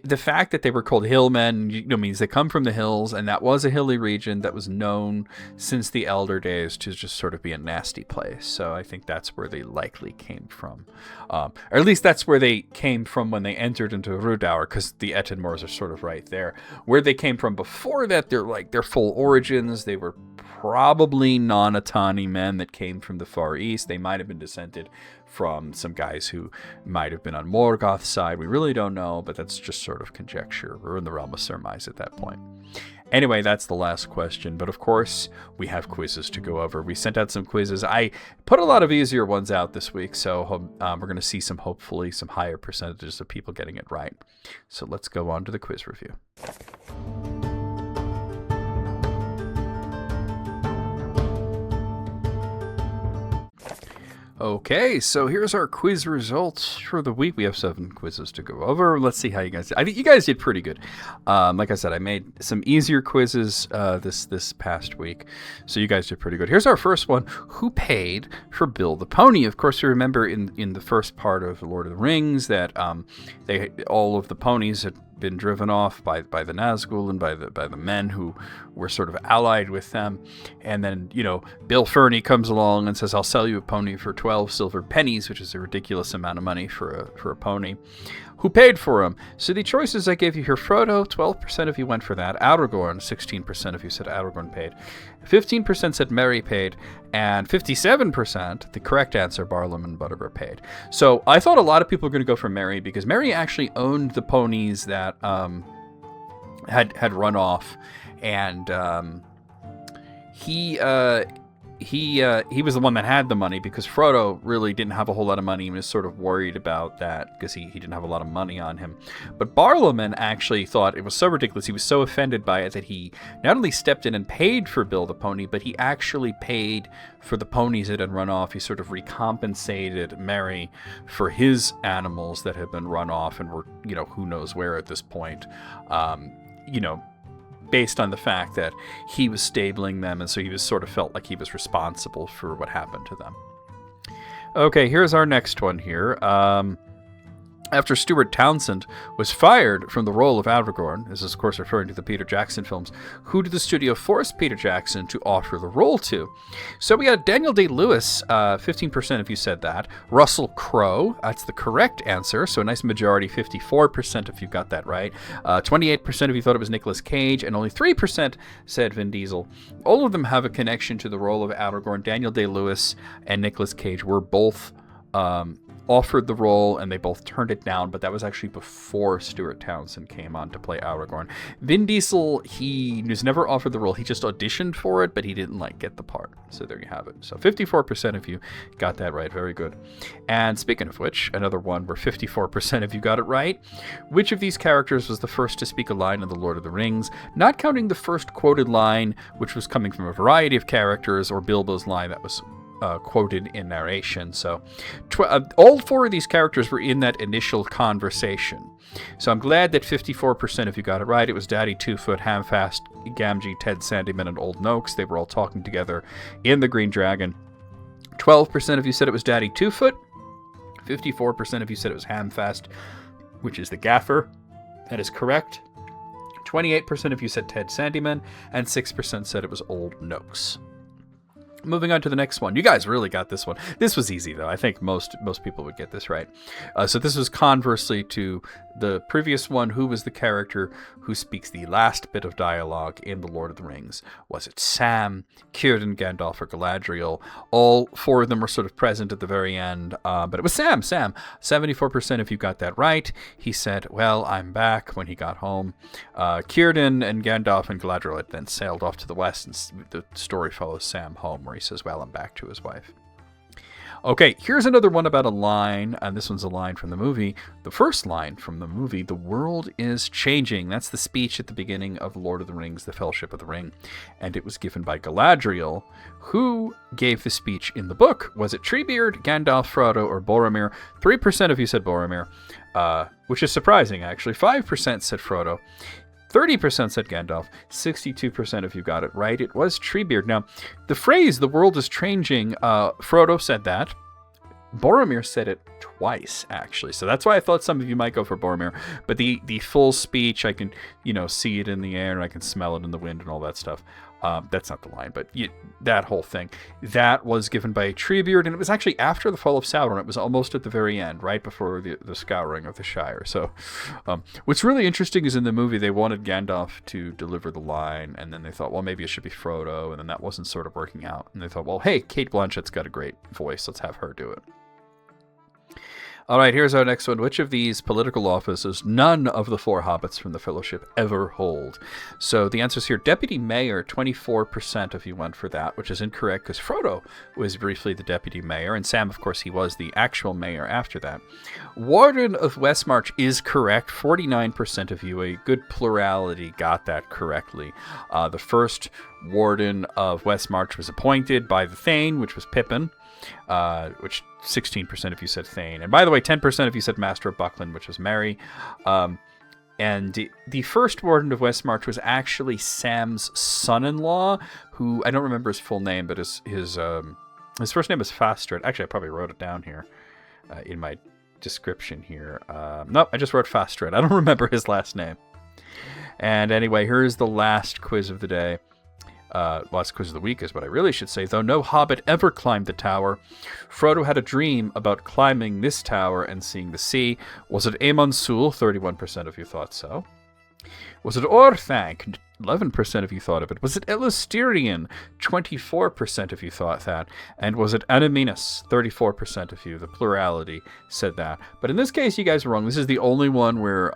The fact that they were called Hillmen, means they come from the hills, and that was a hilly region that was known since the Elder Days to just sort of be a nasty place. So I think that's where they likely came from. Or at least that's where they came from when they entered into Rudar, because the Etten Moors are sort of right there. Where they came from before that, their full origins, they were probably non-Atani men that came from the Far East. They might have been descended from some guys who might have been on Morgoth's side. We really don't know, but that's just sort of conjecture. We're in the realm of surmise at that point. Anyway, that's the last question, but of course, we have quizzes to go over. We sent out some quizzes. I put a lot of easier ones out this week, so we're going to see hopefully some higher percentages of people getting it right. So let's go on to the quiz review. Okay, so here's our quiz results for the week. We have 7 quizzes to go over. Let's see how you guys did. I think you guys did pretty good. Like I said, I made some easier quizzes this past week, so you guys did pretty good. Here's our first one. Who paid for Bill the Pony? Of course, you remember in the first part of Lord of the Rings that all of the ponies had been driven off by the Nazgul and by the men who were sort of allied with them. And then, Bill Ferny comes along and says, I'll sell you a pony for 12 silver pennies, which is a ridiculous amount of money for a pony. Who paid for him? So the choices I gave you here: Frodo, 12% of you went for that. Aragorn, 16% of you said Aragorn paid. 15% said Merry paid. And 57%, the correct answer, Barlam and Butterbur paid. So I thought a lot of people were going to go for Merry, because Merry actually owned the ponies that had run off. And he was the one that had the money, because Frodo really didn't have a whole lot of money. He was sort of worried about that because he didn't have a lot of money on him. But Barlaman actually thought it was so ridiculous. He was so offended by it that he not only stepped in and paid for Bill the Pony, but he actually paid for the ponies that had run off. He sort of recompensated Merry for his animals that had been run off and were, who knows where at this point. Based on the fact that he was stabling them, and so he was sort of felt like he was responsible for what happened to them. Okay, here's our next one here. After Stuart Townsend was fired from the role of Aragorn, this is of course referring to the Peter Jackson films, who did the studio force Peter Jackson to offer the role to? So we got Daniel Day-Lewis, 15% of you said that. Russell Crowe, that's the correct answer, so a nice majority, 54% if you got that right. 28% of you thought it was Nicolas Cage, and only 3% said Vin Diesel. All of them have a connection to the role of Aragorn. Daniel Day-Lewis and Nicolas Cage were both offered the role, and they both turned it down, but that was actually before Stuart Townsend came on to play Aragorn. Vin Diesel, he was never offered the role. He just auditioned for it, but he didn't get the part. So there you have it. So 54% of you got that right. Very good. And speaking of which, another one where 54% of you got it right. Which of these characters was the first to speak a line in The Lord of the Rings? Not counting the first quoted line, which was coming from a variety of characters, or Bilbo's line that was quoted in narration. So all 4 of these characters were in that initial conversation. So I'm glad that 54% of you got it right. It was Daddy Two-Foot, Hamfast, Gamgee, Ted Sandyman, and Old Noakes. They were all talking together in the Green Dragon. 12% of you said it was Daddy Two-Foot. 54% of you said it was Hamfast, which is the gaffer. That is correct. 28% of you said Ted Sandyman, and 6% said it was Old Noakes. Moving on to the next one. You guys really got this one. This was easy, though. I think most people would get this right. So this was conversely to the previous one. Who was the character who speaks the last bit of dialogue in The Lord of the Rings? Was it Sam, Círdan, Gandalf, or Galadriel? All 4 of them were sort of present at the very end, but it was Sam. 74% of you got that right. He said, well, I'm back, when he got home. Círdan and Gandalf and Galadriel had then sailed off to the west, and the story follows Sam home, where he says, well, I'm back, to his wife. Okay, here's another one about a line, and this one's a line from the movie. The first line from the movie, the world is changing. That's the speech at the beginning of Lord of the Rings, The Fellowship of the Ring. And it was given by Galadriel. Who gave the speech in the book? Was it Treebeard, Gandalf, Frodo, or Boromir? 3% of you said Boromir, which is surprising, actually. 5% said Frodo. 30% said Gandalf. 62% of you got it right. It was Treebeard. Now, the phrase, the world is changing, Frodo said that. Boromir said it twice, actually. So that's why I thought some of you might go for Boromir. But the full speech, I can, see it in the air, and I can smell it in the wind and all that stuff. That's not the line, but that whole thing. That was given by Treebeard, and it was actually after the fall of Sauron. It was almost at the very end, right before the scouring of the Shire. So what's really interesting is in the movie, they wanted Gandalf to deliver the line, and then they thought, well, maybe it should be Frodo, and then that wasn't sort of working out. And they thought, well, hey, Cate Blanchett's got a great voice. Let's have her do it. All right, here's our next one. Which of these political offices none of the 4 hobbits from the Fellowship ever hold? So the answers here, Deputy Mayor, 24% of you went for that, which is incorrect because Frodo was briefly the Deputy Mayor, and Sam, of course, he was the actual mayor after that. Warden of Westmarch is correct. 49% of you, a good plurality, got that correctly. The first Warden of Westmarch was appointed by the Thane, which was Pippin, which 16% of you said Thane. And by the way, 10% of you said Master of Buckland, which was Merry. And the first Warden of Westmarch was actually Sam's son-in-law, who, I don't remember his full name, but his first name is Fastred. Actually, I probably wrote it down here in my description here. Nope, I just wrote Fastred. I don't remember his last name. And anyway, here's the last quiz of the day. Last quiz of the week is what I really should say. Though no hobbit ever climbed the tower, Frodo had a dream about climbing this tower and seeing the sea. Was it Aemon Sul? 31% of you thought so. Was it Orthanc? 11% of you thought of it. Was it Elustirion? 24% of you thought that. And was it Anaminas? 34% of you, the plurality, said that. But in this case, you guys are wrong. This is the only one where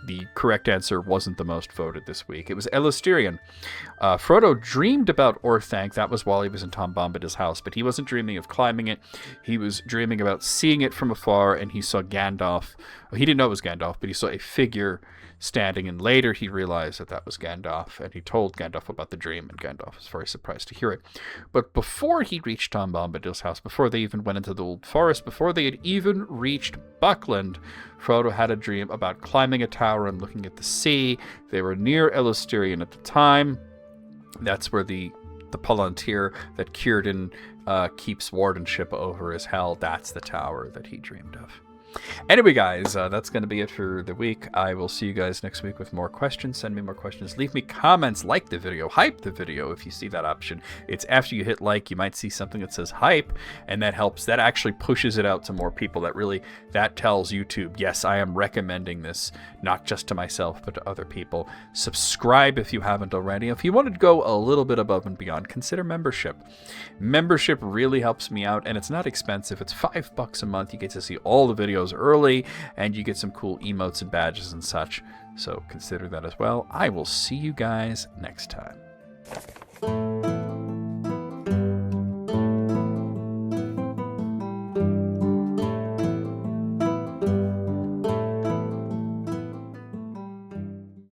the correct answer wasn't the most voted this week. It was Elustirion. Frodo dreamed about Orthanc. That was while he was in Tom Bombadil's house, but he wasn't dreaming of climbing it. He was dreaming about seeing it from afar, and he saw Gandalf. Well, he didn't know it was Gandalf, but he saw a figure standing, and later he realized that was Gandalf, and he told Gandalf about the dream, and Gandalf was very surprised to hear it. But before he reached Tom Bombadil's house, before they even went into the Old Forest, before they had even reached Buckland, Frodo had a dream about climbing a tower and looking at the sea. They were near Elustirion at the time. That's where the Palantir that Círdan keeps wardenship over is held. That's the tower that he dreamed of. Anyway, guys, that's going to be it for the week. I will see you guys next week with more questions. Send me more questions. Leave me comments. Like the video. Hype the video if you see that option. It's after you hit like, you might see something that says hype, and that helps. That actually pushes it out to more people. That tells YouTube, yes, I am recommending this, not just to myself, but to other people. Subscribe if you haven't already. If you want to go a little bit above and beyond, consider membership. Membership really helps me out, and it's not expensive. It's $5 a month. You get to see all the videos early, and you get some cool emotes and badges and such. So consider that as well. I will see you guys next time.